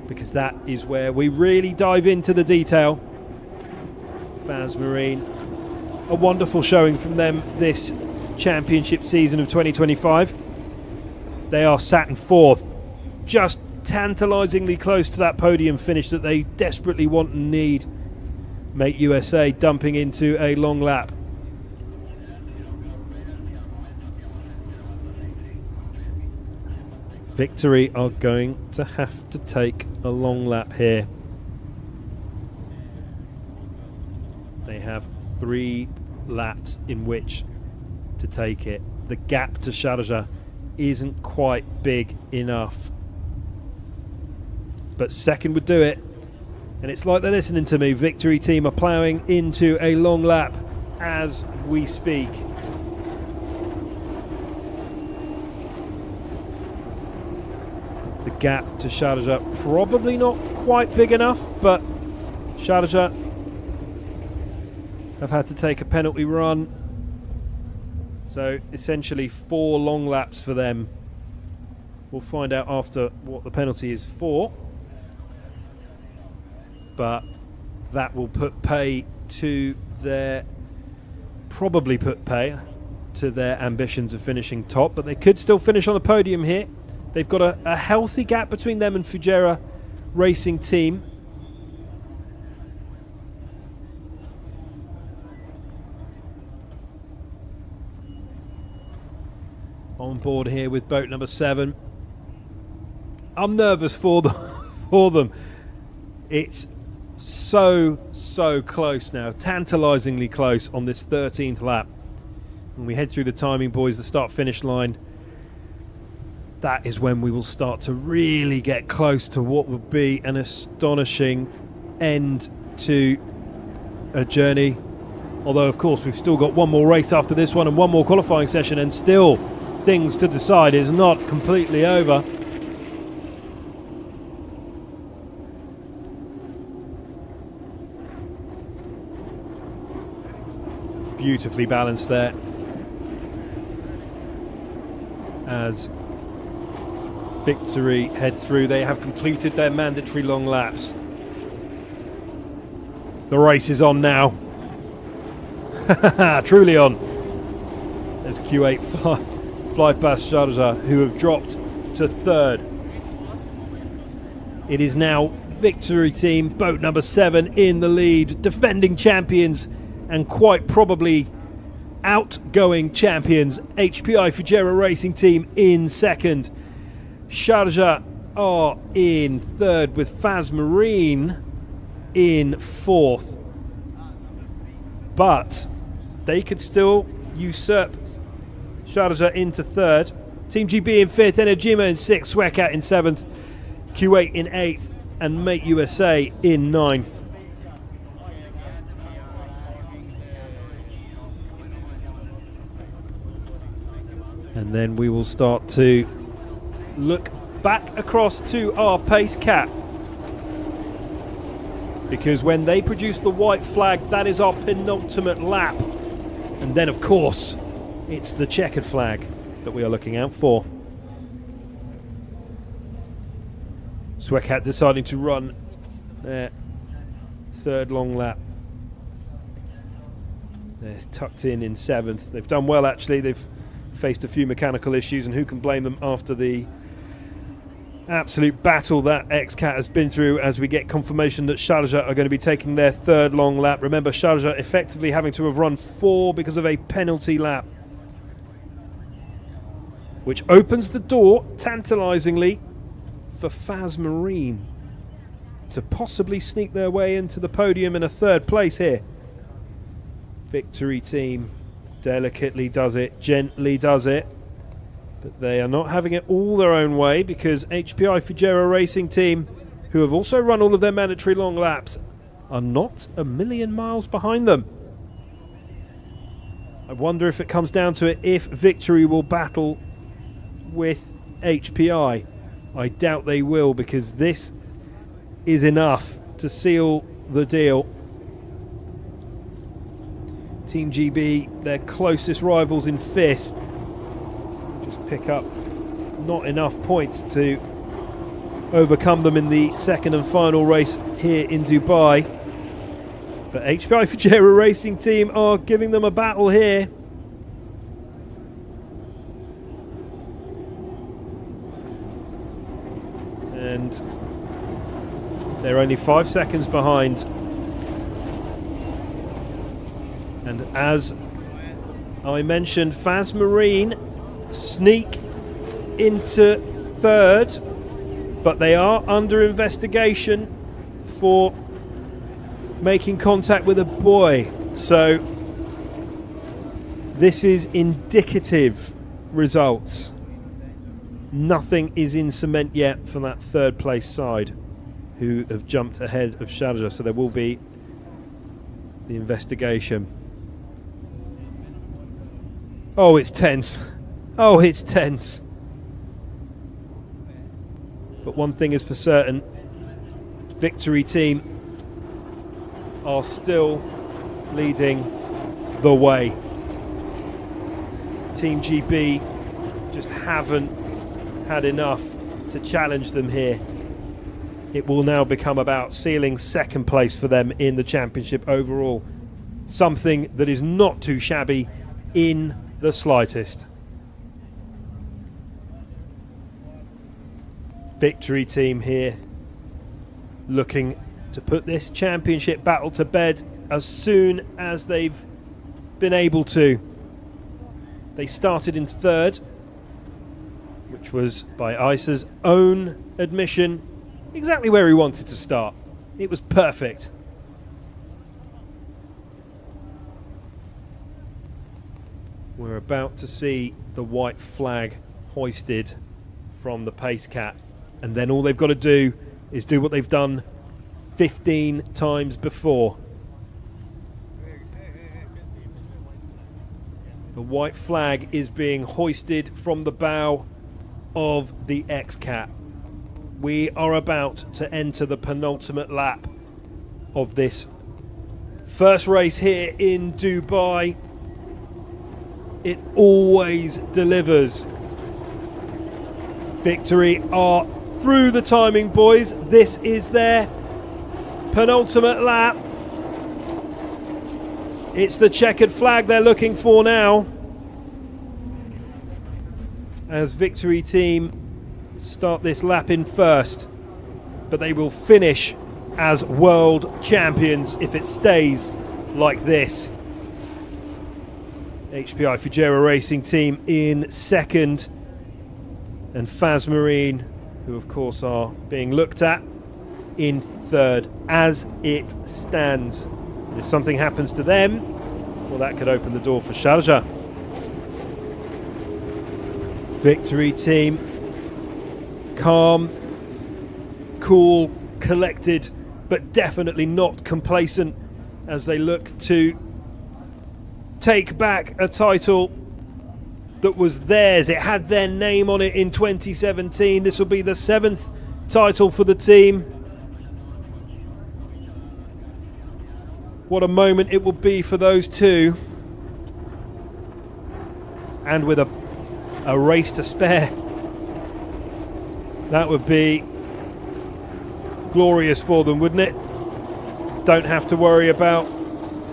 because that is where we really dive into the detail. Faz Marine, a wonderful showing from them this championship season of 2025. They are sat in 4th, just tantalisingly close to that podium finish that they desperately want and need. Mate USA dumping into a long lap. Victory are going to have to take a long lap here. They have 3 laps in which to take it. The gap to Sharjah isn't quite big enough, but second would do it. And it's like they're listening to me. Victory Team are ploughing into a long lap as we speak. The gap to Sharjah probably not quite big enough, but Sharjah have had to take a penalty run, so essentially 4 long laps for them. We'll find out after what the penalty is for, but that will probably put pay to their ambitions of finishing top, but they could still finish on a podium here. They've got a healthy gap between them and Fujairah Racing Team. On board here with boat number 7. I'm nervous for them. It's so close now, tantalisingly close on this 13th lap. When we head through the timing, boys, the start-finish line, that is when we will start to really get close to what will be an astonishing end to a journey. Although, of course, we've still got 1 more race after this one and 1 more qualifying session, and still things to decide. Is not completely over. beautifully balanced there. As Victory head through, they have completed their mandatory long laps. The race is on now. Truly on. As Kuwait fly past Sharjah, who have dropped to third. It is now Victory Team, boat number 7 in the lead, defending champions and quite probably outgoing champions. HPI Fujairah Racing Team in second. Sharjah are in third with Faz Marine in fourth. But they could still usurp Sharjah into third. Team GB in fifth, Energima in sixth, Swekat in seventh, Kuwait in eighth, and Mate USA in ninth. And then we will start to look back across to our pace cap, because when they produce the white flag, that is our penultimate lap. And then of course it's the checkered flag that we are looking out for. Swekat deciding to run their third long lap. They're tucked in seventh. They've done well actually. They've faced a few mechanical issues, and who can blame them after the absolute battle that XCAT has been through, as we get confirmation that Sharjah are going to be taking their third long lap. Remember, Sharjah effectively having to have run 4 because of a penalty lap, which opens the door, tantalisingly, for Faz Marine to possibly sneak their way into the podium in a third place here. Victory Team delicately does it, gently does it, but they are not having it all their own way, because HPI Fujairah Racing Team, who have also run all of their mandatory long laps, are not a million miles behind them. I wonder if it comes down to it, if Victory will battle with HPI. I doubt they will, because this is enough to seal the deal. Team GB, their closest rivals in fifth, just pick up not enough points to overcome them in the second and final race here in Dubai. But HPI Fujairah Racing Team are giving them a battle here. And they're only 5 seconds behind. And as I mentioned, Faz Marine sneak into third, but they are under investigation for making contact with a buoy. So this is indicative results. Nothing is in cement yet for that third place side, who have jumped ahead of Sharjah, so there will be the investigation. Oh, it's tense. Oh, it's tense. But one thing is for certain, Victory Team are still leading the way. Team GB just haven't had enough to challenge them here. It will now become about sealing second place for them in the championship overall. Something that is not too shabby in the slightest. Victory Team here looking to put this championship battle to bed as soon as they've been able to. They started in third, which was, by Isa's own admission, exactly where he wanted to start. It was perfect. We're about to see the white flag hoisted from the pace cat, and then all they've got to do is do what they've done 15 times before. The white flag is being hoisted from the bow of the X-Cat. We are about to enter the penultimate lap of this first race here in Dubai. it always delivers. Victory are through the timing, boys. This is their penultimate lap. It's the checkered flag they're looking for now, as Victory team start this lap in first, but they will finish as world champions if it stays like this. HPI Fujera Racing Team in second, and Faz Marine, who of course are being looked at, in third as it stands. If something happens to them, well, that could open the door for Sharjah. Victory team, calm, cool, collected, but definitely not complacent as they look to take back a title that was theirs. It had their name on it in 2017. This will be the 7th title for the team. What a moment it will be for those two. And with a race to spare, that would be glorious for them, wouldn't it? Don't have to worry about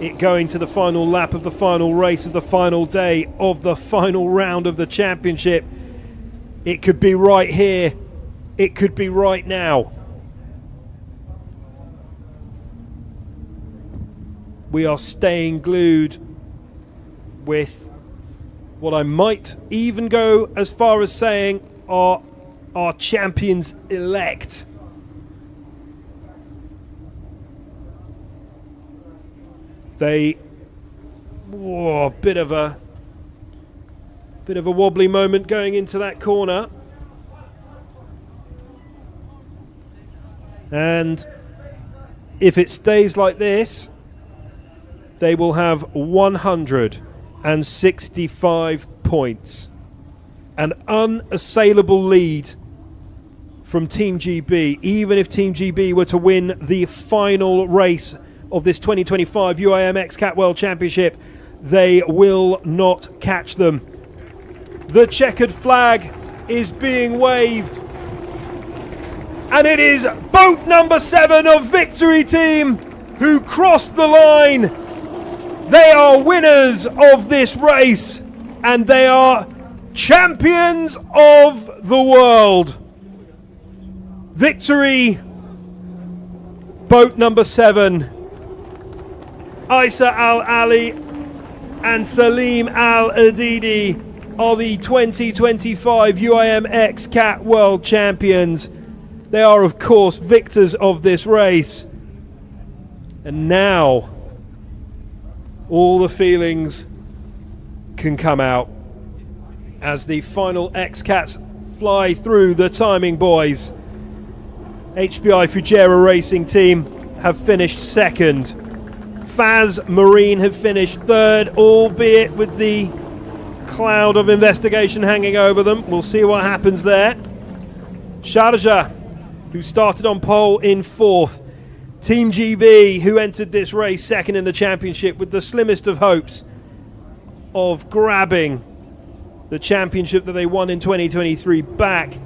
it going to the final lap of the final race of the final day of the final round of the championship. It could be right here. It could be right now. We are staying glued with what I might even go as far as saying are our champions elect. They, whoa, bit of a wobbly moment going into that corner, and if it stays like this, they will have 165 points, an unassailable lead from Team GB. Even if Team GB were to win the final race of this 2025 UIM Cat World Championship, they will not catch them. The checkered flag is being waved, and it is boat number 7 of Victory Team who crossed the line. They are winners of this race, and they are champions of the world. Victory, boat number 7, Isa Al-Ali and Salim Al-Adidi are the 2025 UIM Cat World Champions. They are, of course, victors of this race. And now, all the feelings can come out as the final X-Cats fly through the timing, boys. HBI Fujera Racing Team have finished second. Faz Marine have finished third, albeit with the cloud of investigation hanging over them. We'll see what happens there. Sharjah, who started on pole, in fourth. Team GB, who entered this race second in the championship with the slimmest of hopes of grabbing the championship that they won in 2023 back.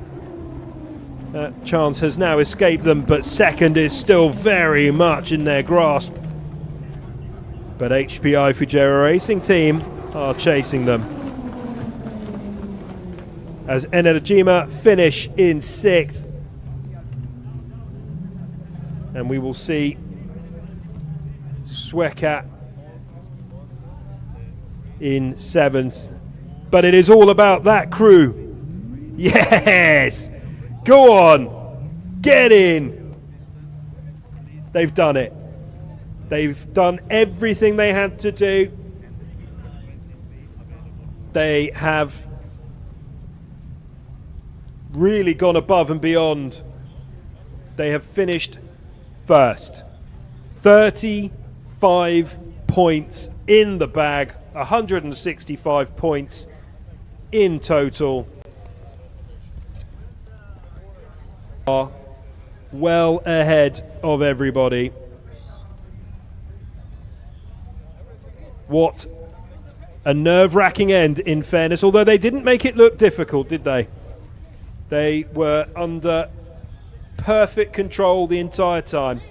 That chance has now escaped them, but second is still very much in their grasp. But HPI Fujera Racing Team are chasing them, as Enerjima finish in 6th. And we will see Swekat in 7th. But it is all about that crew. Yes! Go on! Get in! They've done it. They've done everything they had to do. They have really gone above and beyond. They have finished first. 35 points in the bag, 165 points in total. Are well ahead of everybody. What a nerve-wracking end, in fairness, although they didn't make it look difficult, did they? They were under perfect control the entire time.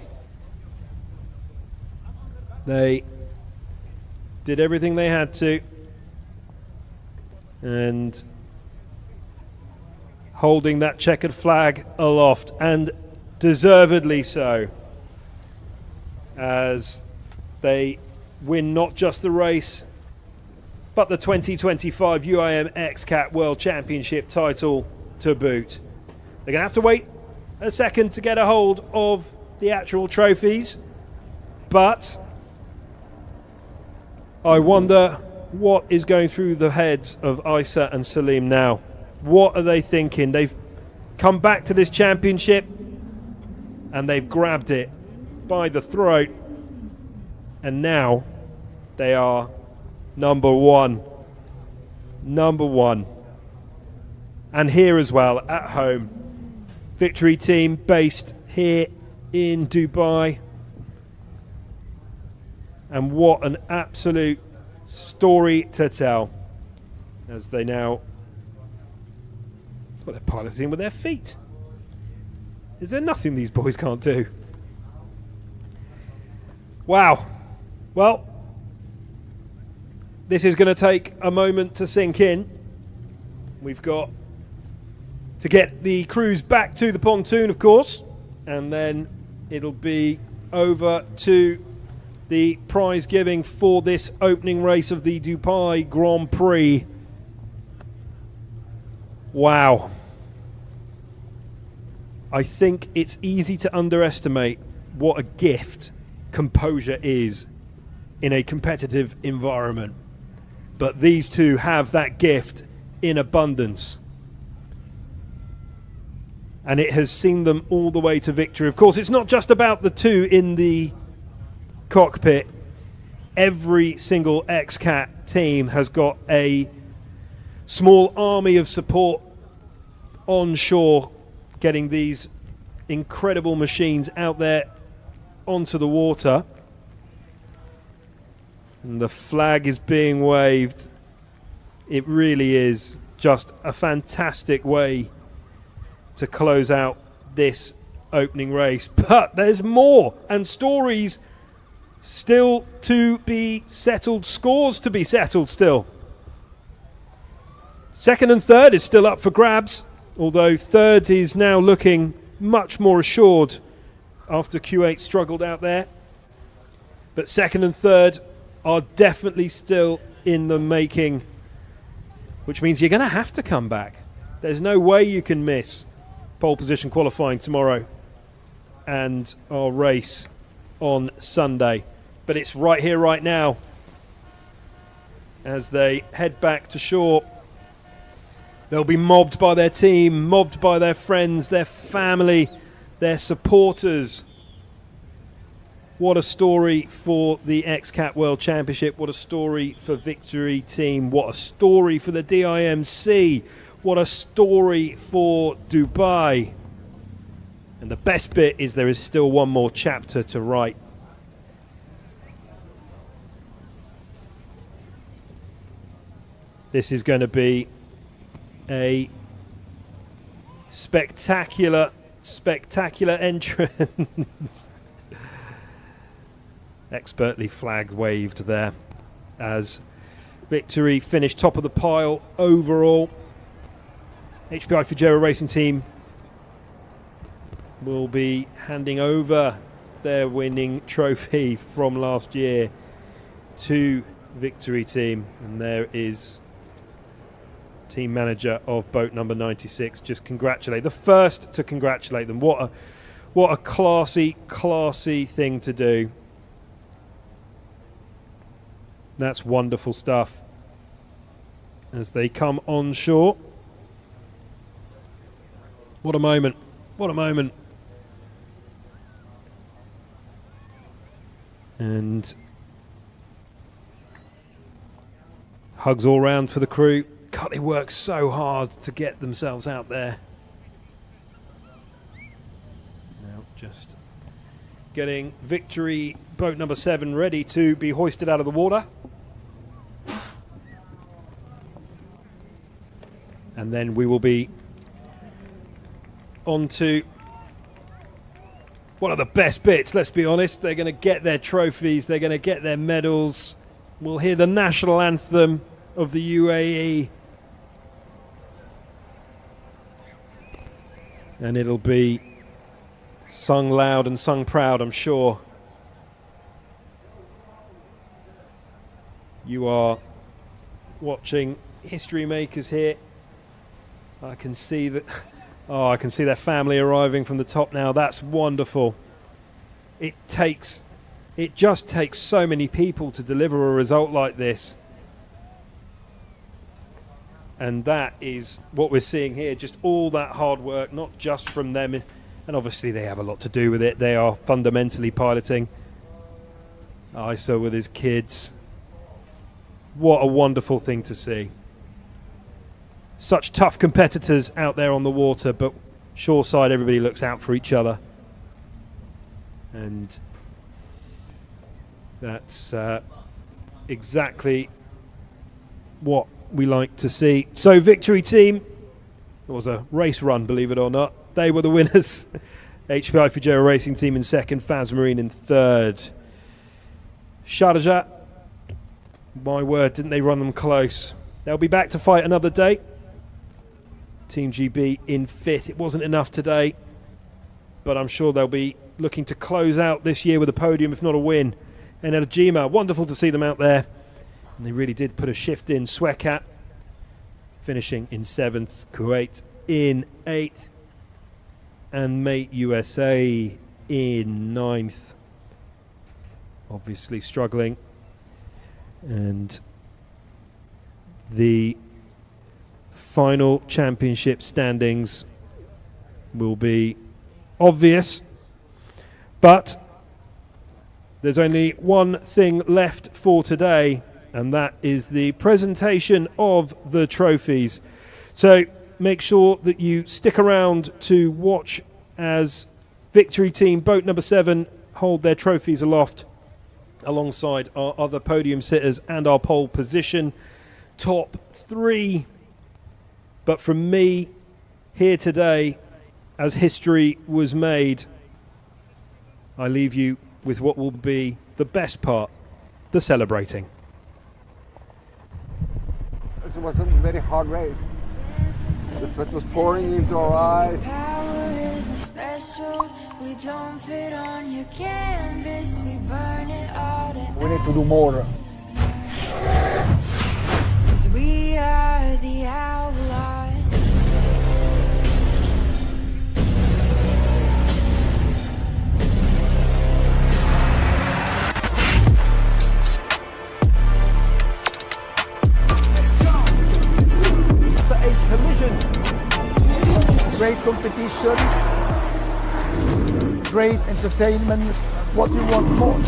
They did everything they had to, and holding that checkered flag aloft, and deservedly so, as they win not just the race but the 2025 UIM XCAT World Championship title to boot. They're going to have to wait a second to get a hold of the actual trophies, but I wonder what is going through the heads of Isa and Salim now. What are they thinking? They've come back to this championship and they've grabbed it by the throat, and now they are number one. Number one. And here as well, at home, Victory team based here in Dubai. And what an absolute story to tell, as they now, well, they're piloting with their feet. Is there nothing these boys can't do? Wow. Well, this is going to take a moment to sink in. We've got to get the crews back to the pontoon, of course, and then it'll be over to the prize giving for this opening race of the Dubai Grand Prix. Wow. I think it's easy to underestimate what a gift composure is in a competitive environment. But these two have that gift in abundance. And it has seen them all the way to victory. Of course, it's not just about the two in the cockpit. Every single XCAT team has got a small army of support on shore, getting these incredible machines out there onto the water. And the flag is being waved. It really is just a fantastic way to close out this opening race. But there's more, and stories still to be settled, scores to be settled still. Second and third is still up for grabs, although third is now looking much more assured after Kuwait struggled out there. But second and third are definitely still in the making, which means you're going to have to come back. There's no way you can miss pole position qualifying tomorrow and our race on Sunday. But it's right here, right now, as they head back to shore. They'll be mobbed by their team, mobbed by their friends, their family, their supporters. What a story for the XCAT World Championship. What a story for Victory Team. What a story for the DIMC. What a story for Dubai. And the best bit is there is still one more chapter to write. This is going to be a spectacular, spectacular entrance. Expertly flag waved there as Victory finished top of the pile overall. HPI Fujairah Racing Team will be handing over their winning trophy from last year to Victory Team, and there is team manager of boat number 96 just congratulate, the first to congratulate them. What a classy thing to do. That's wonderful stuff as they come on shore. What a moment. What a moment. And hugs all round for the crew. God, they work so hard to get themselves out there. Now just getting Victory boat number 7 ready to be hoisted out of the water. And then we will be on to one of the best bits, let's be honest. They're going to get their trophies, they're going to get their medals. We'll hear the national anthem of the UAE. And it'll be sung loud and sung proud, I'm sure. You are watching history makers here. I can see that. Oh, I can see their family arriving from the top now. That's wonderful. It just takes so many people to deliver a result like this. And that is what we're seeing here. Just all that hard work, not just from them. And obviously they have a lot to do with it. They are fundamentally piloting. Isa with his kids. What a wonderful thing to see. Such tough competitors out there on the water, but shoreside everybody looks out for each other. And that's exactly what we like to see. So victory team, it was a race run, believe it or not. They were the winners. HPI Fujairah Racing Team in second, Faz Marine in third. Sharjah, my word, didn't they run them close. They'll be back to fight another day. Team GB in fifth. It wasn't enough today, but I'm sure they'll be looking to close out this year with a podium, if not a win. And Regia, wonderful to see them out there. And they really did put a shift in. Swekat finishing in seventh. Kuwait in eighth. And Mate USA in ninth. Obviously struggling. And the final championship standings will be obvious. But there's only one thing left for today, and that is the presentation of the trophies. So make sure that you stick around to watch as Victory Team Boat number 7 hold their trophies aloft alongside our other podium sitters and our pole position top 3. But from me here today, as history was made, I leave you with what will be the best part, the celebrating. It was a very hard race. The sweat was pouring into our eyes. Power isn't special. We don't fit on your canvas. We burn it all to We need to do more. 'cause we are the outlaws. A collision. Great competition. Great entertainment. What do you want more?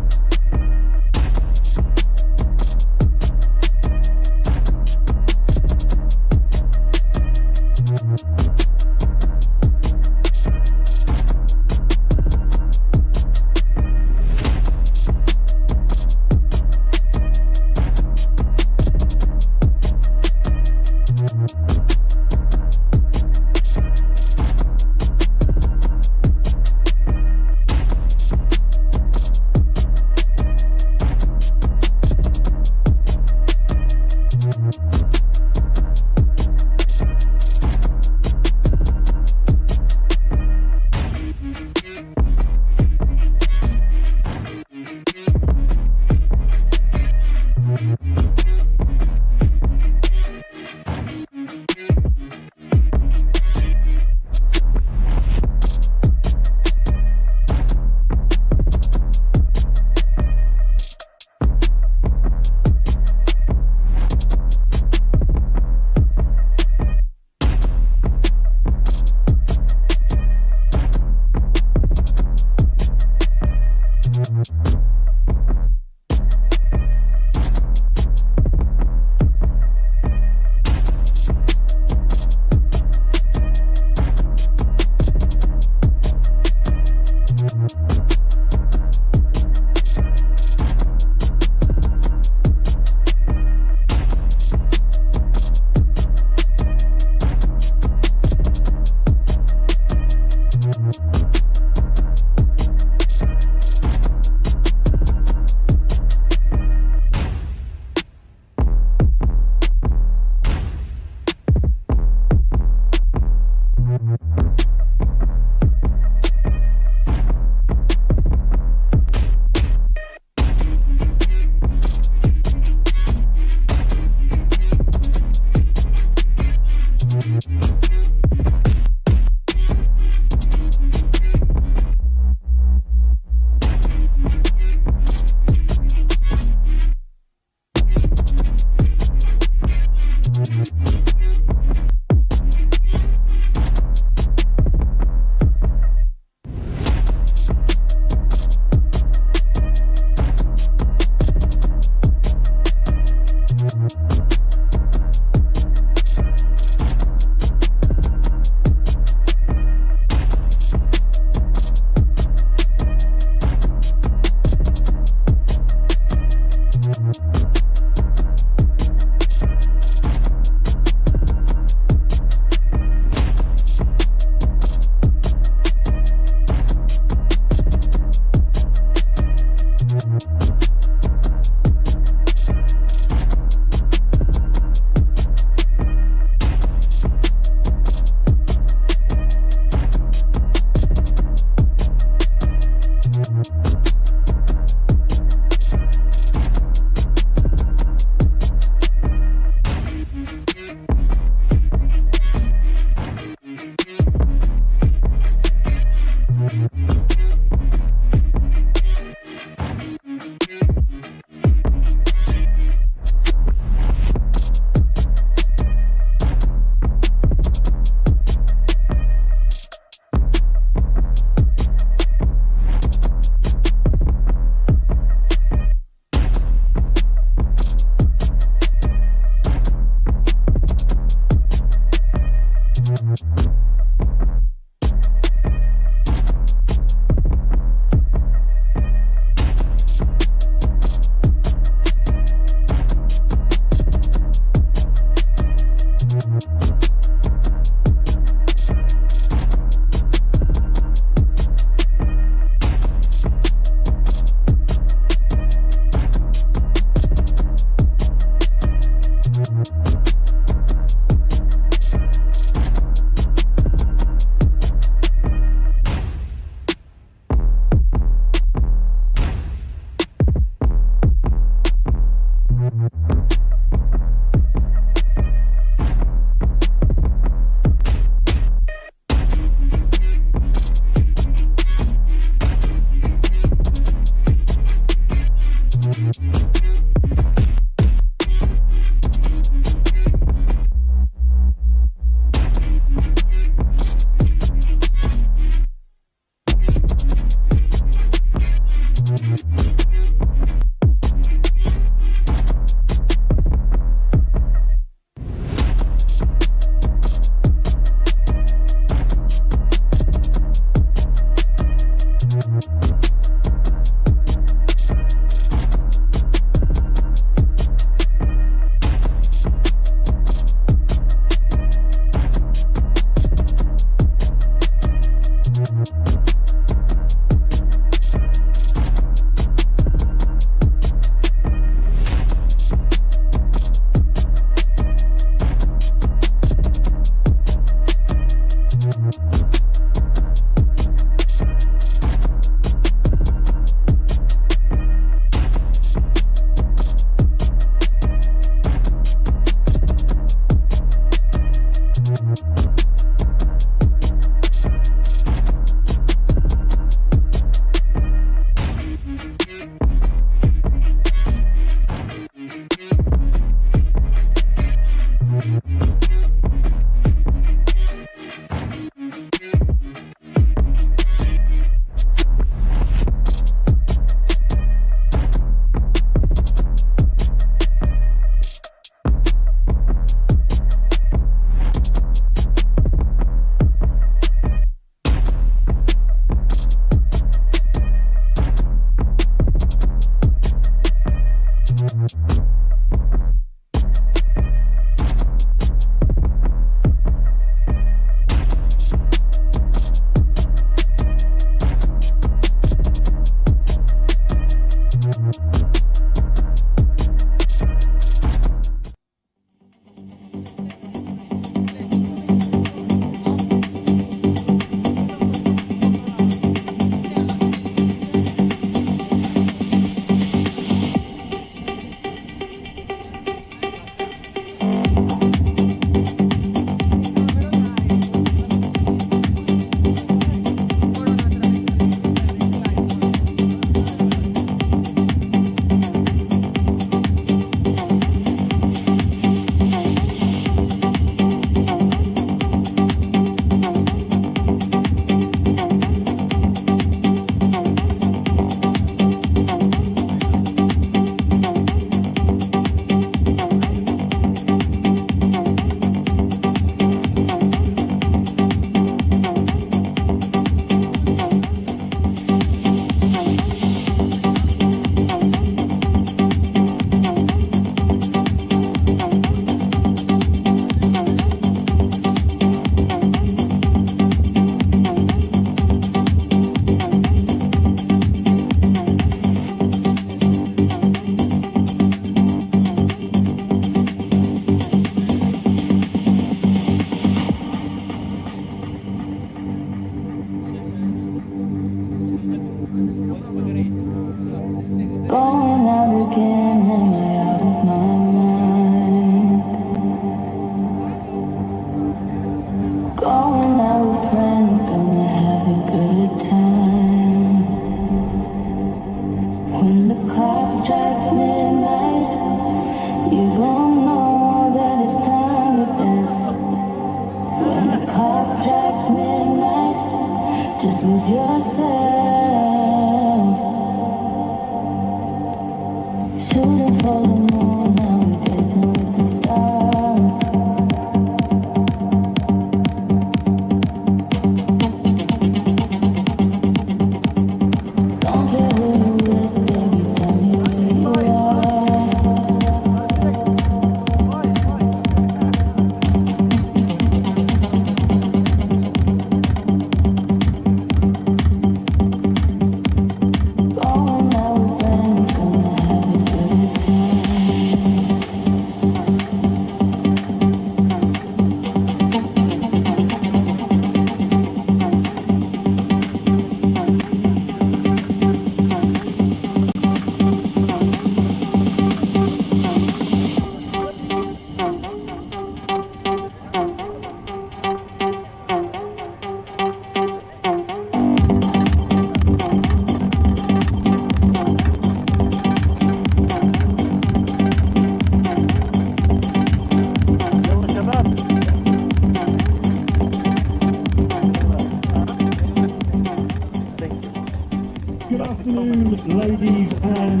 ladies and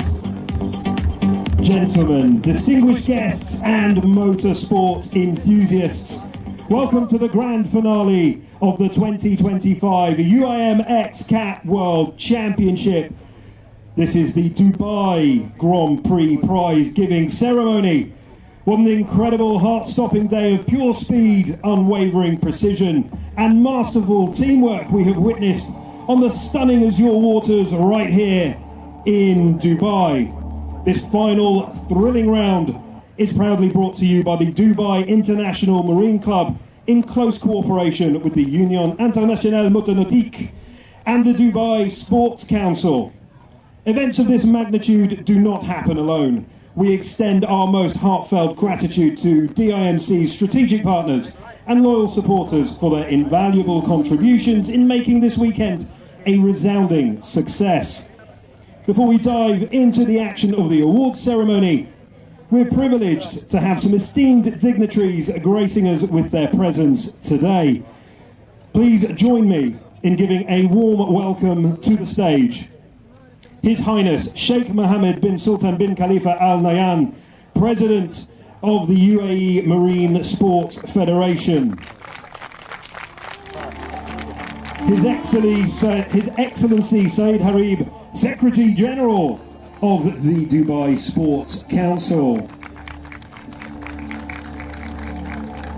gentlemen, distinguished guests and motorsport enthusiasts. Welcome to the grand finale of the 2025 UIM X-Cat World Championship. This is the Dubai Grand Prix prize giving ceremony. What an incredible heart-stopping day of pure speed, unwavering precision and masterful teamwork we have witnessed on the stunning azure waters right here in Dubai. This final thrilling round is proudly brought to you by the Dubai International Marine Club in close cooperation with the Union Internationale Motonautique and the Dubai Sports Council. Events of this magnitude do not happen alone. We extend our most heartfelt gratitude to DIMC's strategic partners and loyal supporters for their invaluable contributions in making this weekend a resounding success. Before we dive into the action of the awards ceremony, we're privileged to have some esteemed dignitaries gracing us with their presence today. Please join me in giving a warm welcome to the stage His Highness Sheikh Mohammed bin Sultan bin Khalifa Al Nahyan, President of the UAE Marine Sports Federation. His Excellency Saeed Harib, Secretary General of the Dubai Sports Council.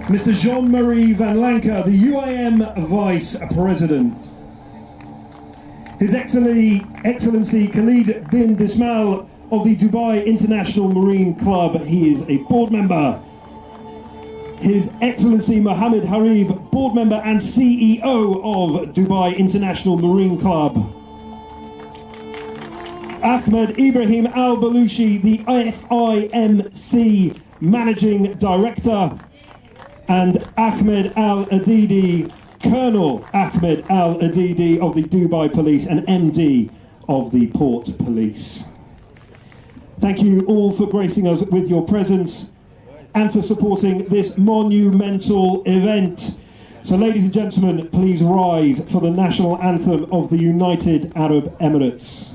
Mr. Jean-Marie Van Lanker, the UIM Vice President. His Excellency Khalid bin Bismal of the Dubai International Marine Club. He is a board member. His Excellency Mohammed Harib, board member and CEO of Dubai International Marine Club. Ahmed Ibrahim Al Balushi, the FIMC Managing Director. And Ahmed Al Adidi, Colonel Ahmed Al Adidi of the Dubai Police and MD of the Port Police. Thank you all for gracing us with your presence and for supporting this monumental event. So ladies and gentlemen, please rise for the national anthem of the United Arab Emirates.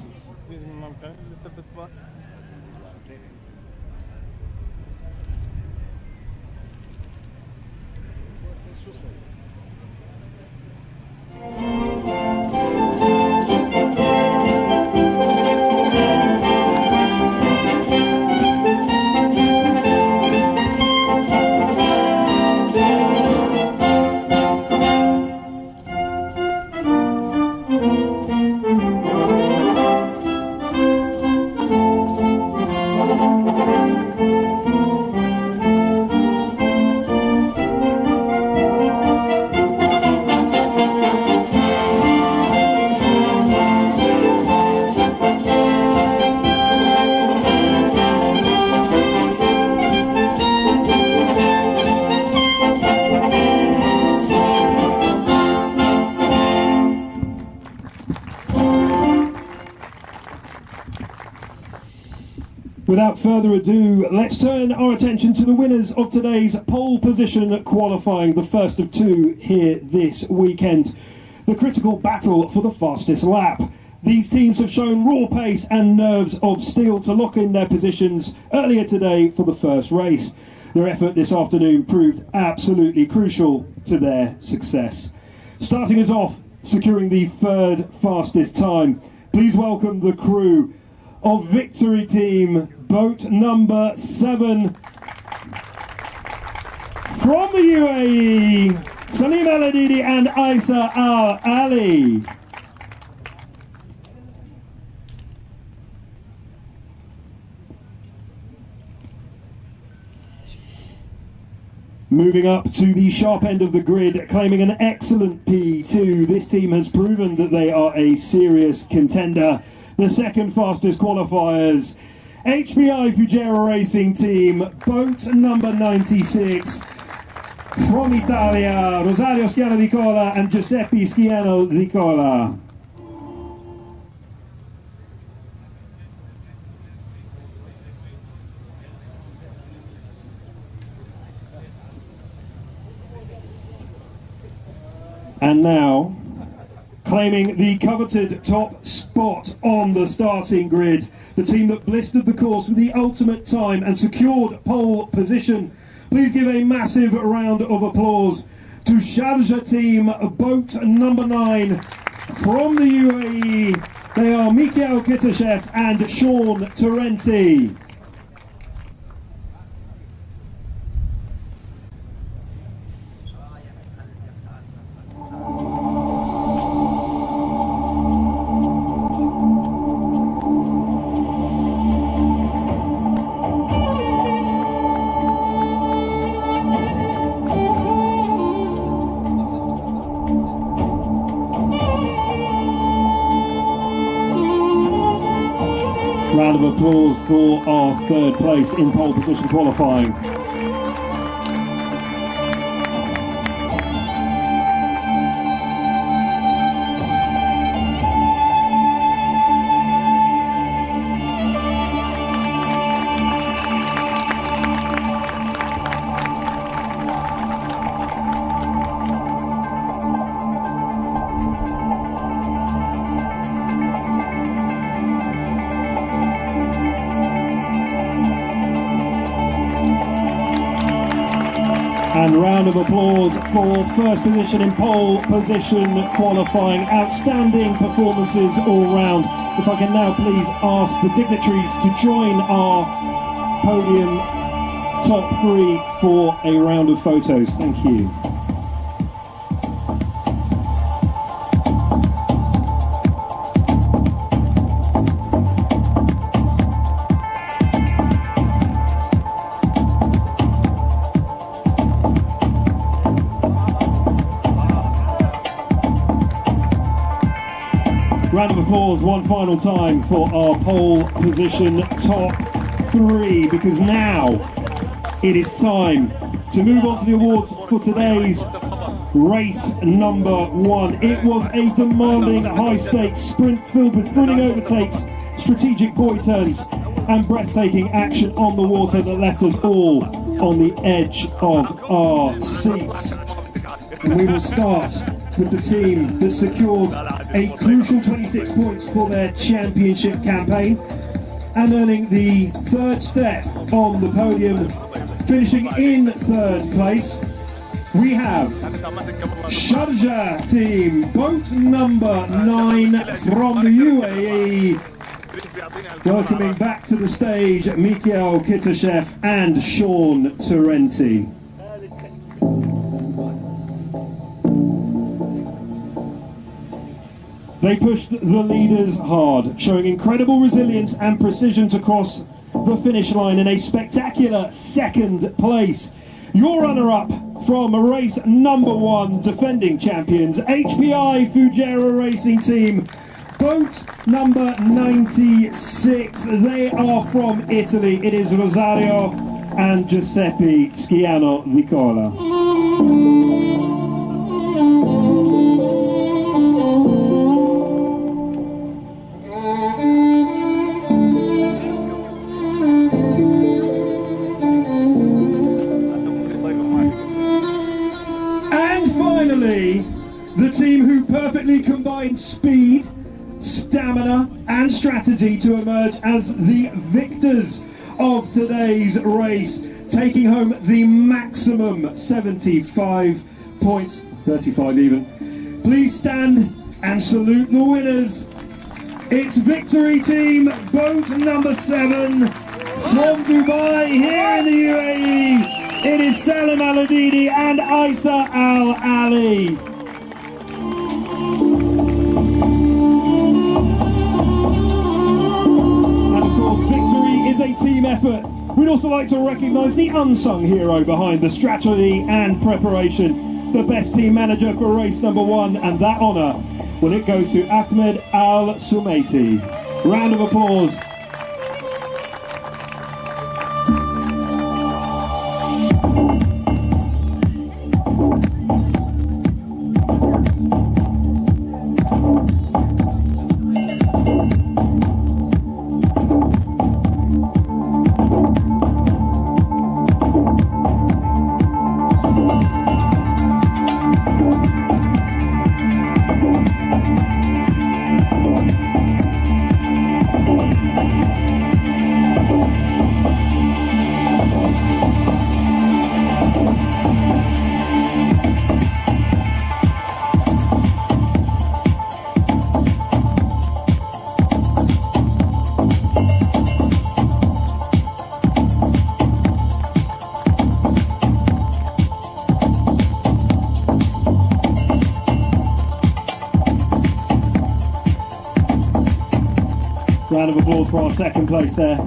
Without further ado, let's turn our attention to the winners of today's pole position qualifying, the first of two here this weekend. The critical battle for the fastest lap. These teams have shown raw pace and nerves of steel to lock in their positions earlier today for the first race. Their effort this afternoon proved absolutely crucial to their success. Starting us off, securing the third fastest time, please welcome the crew of Victory Team, boat number 7 from the UAE, Salim Al Adidi and Isa Al Ali. Moving up to the sharp end of the grid, claiming an excellent P2, this team has proven that they are a serious contender. The second fastest qualifiers, HBI Fugera Racing Team, boat number 96, from Italia, Rosario Schiano di Cola and Giuseppe Schiano di Cola. And now, claiming the coveted top spot on the starting grid. The team that blistered the course with the ultimate time and secured pole position. Please give a massive round of applause to Sharjah team, boat number 9 from the UAE. They are Mikhail Kitashev and Sean Tarenti. Round of applause for our third place in pole position qualifying. And round of applause for first position in pole position qualifying. Outstanding performances all round. If I can now please ask the dignitaries to join our podium top 3 for a round of photos. Thank you. Round of applause one final time for our pole position top 3, because now it is time to move on to the awards for today's race number 1. It was a demanding high-stakes sprint filled with thrilling overtakes, strategic buoy turns and breathtaking action on the water that left us all on the edge of our seats. And we will start with the team that secured a crucial 26 points for their championship campaign and earning the third step on the podium, finishing in third place. We have Sharjah team, boat number 9 from the UAE, welcoming back to the stage Mikhail Kitashev and Sean Tarenti. They pushed the leaders hard, showing incredible resilience and precision to cross the finish line in a spectacular second place. Your runner-up from race number 1, defending champions, HPI Fujairah Racing Team, boat number 96. They are from Italy. It is Rosario and Giuseppe Schiano Nicola. The team who perfectly combined speed, stamina and strategy to emerge as the victors of today's race, taking home the maximum 75 points, 35 even. Please stand and salute the winners. It's Victory Team, boat number 7 from Dubai here in the UAE. It is Salim Al-Adidi and Isa Al-Ali. Is a team effort. We'd also like to recognise the unsung hero behind the strategy and preparation, the best team manager for race number 1, and that honour, well, it goes to Ahmed Al-Sumaiti. Round of applause. applause for our second place there.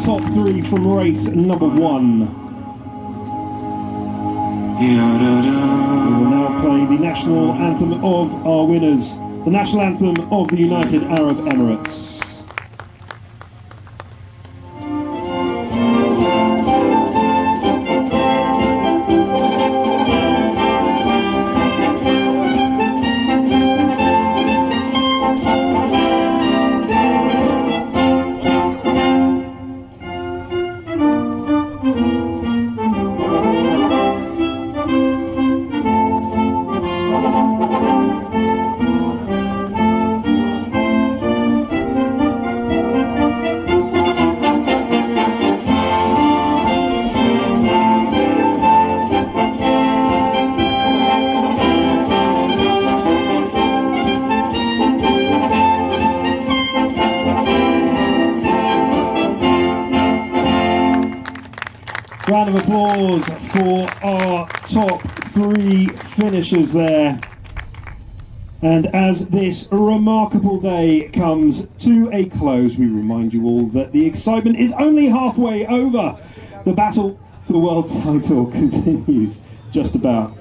Top three from race number one. We will now play the national anthem of our winners, the national anthem of the United Arab Emirates. Round of applause for our top three finishers there. And as this remarkable day comes to a close, we remind you all that the excitement is only halfway over. The battle for the world title continues just about.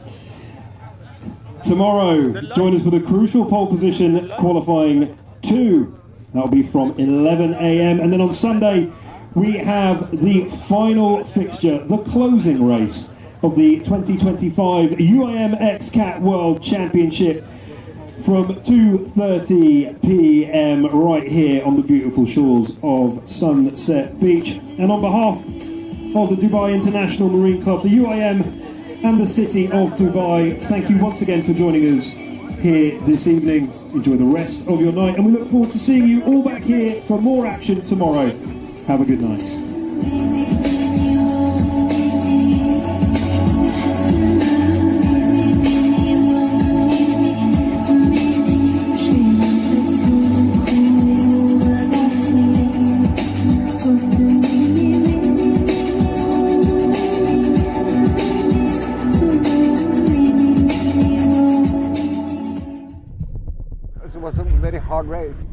Tomorrow, join us for the crucial pole position qualifying 2. That'll be from 11 a.m. And then on Sunday, we have the final fixture, the closing race of the 2025 UIM XCAT World Championship from 2:30 p.m. right here on the beautiful shores of Sunset Beach. And on behalf of the Dubai International Marine Club, the UIM and the City of Dubai, thank you once again for joining us here this evening. Enjoy the rest of your night, and we look forward to seeing you all back here for more action tomorrow. Have a good night. It was a very hard race.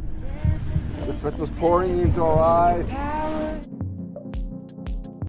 The sweat was pouring into our eyes.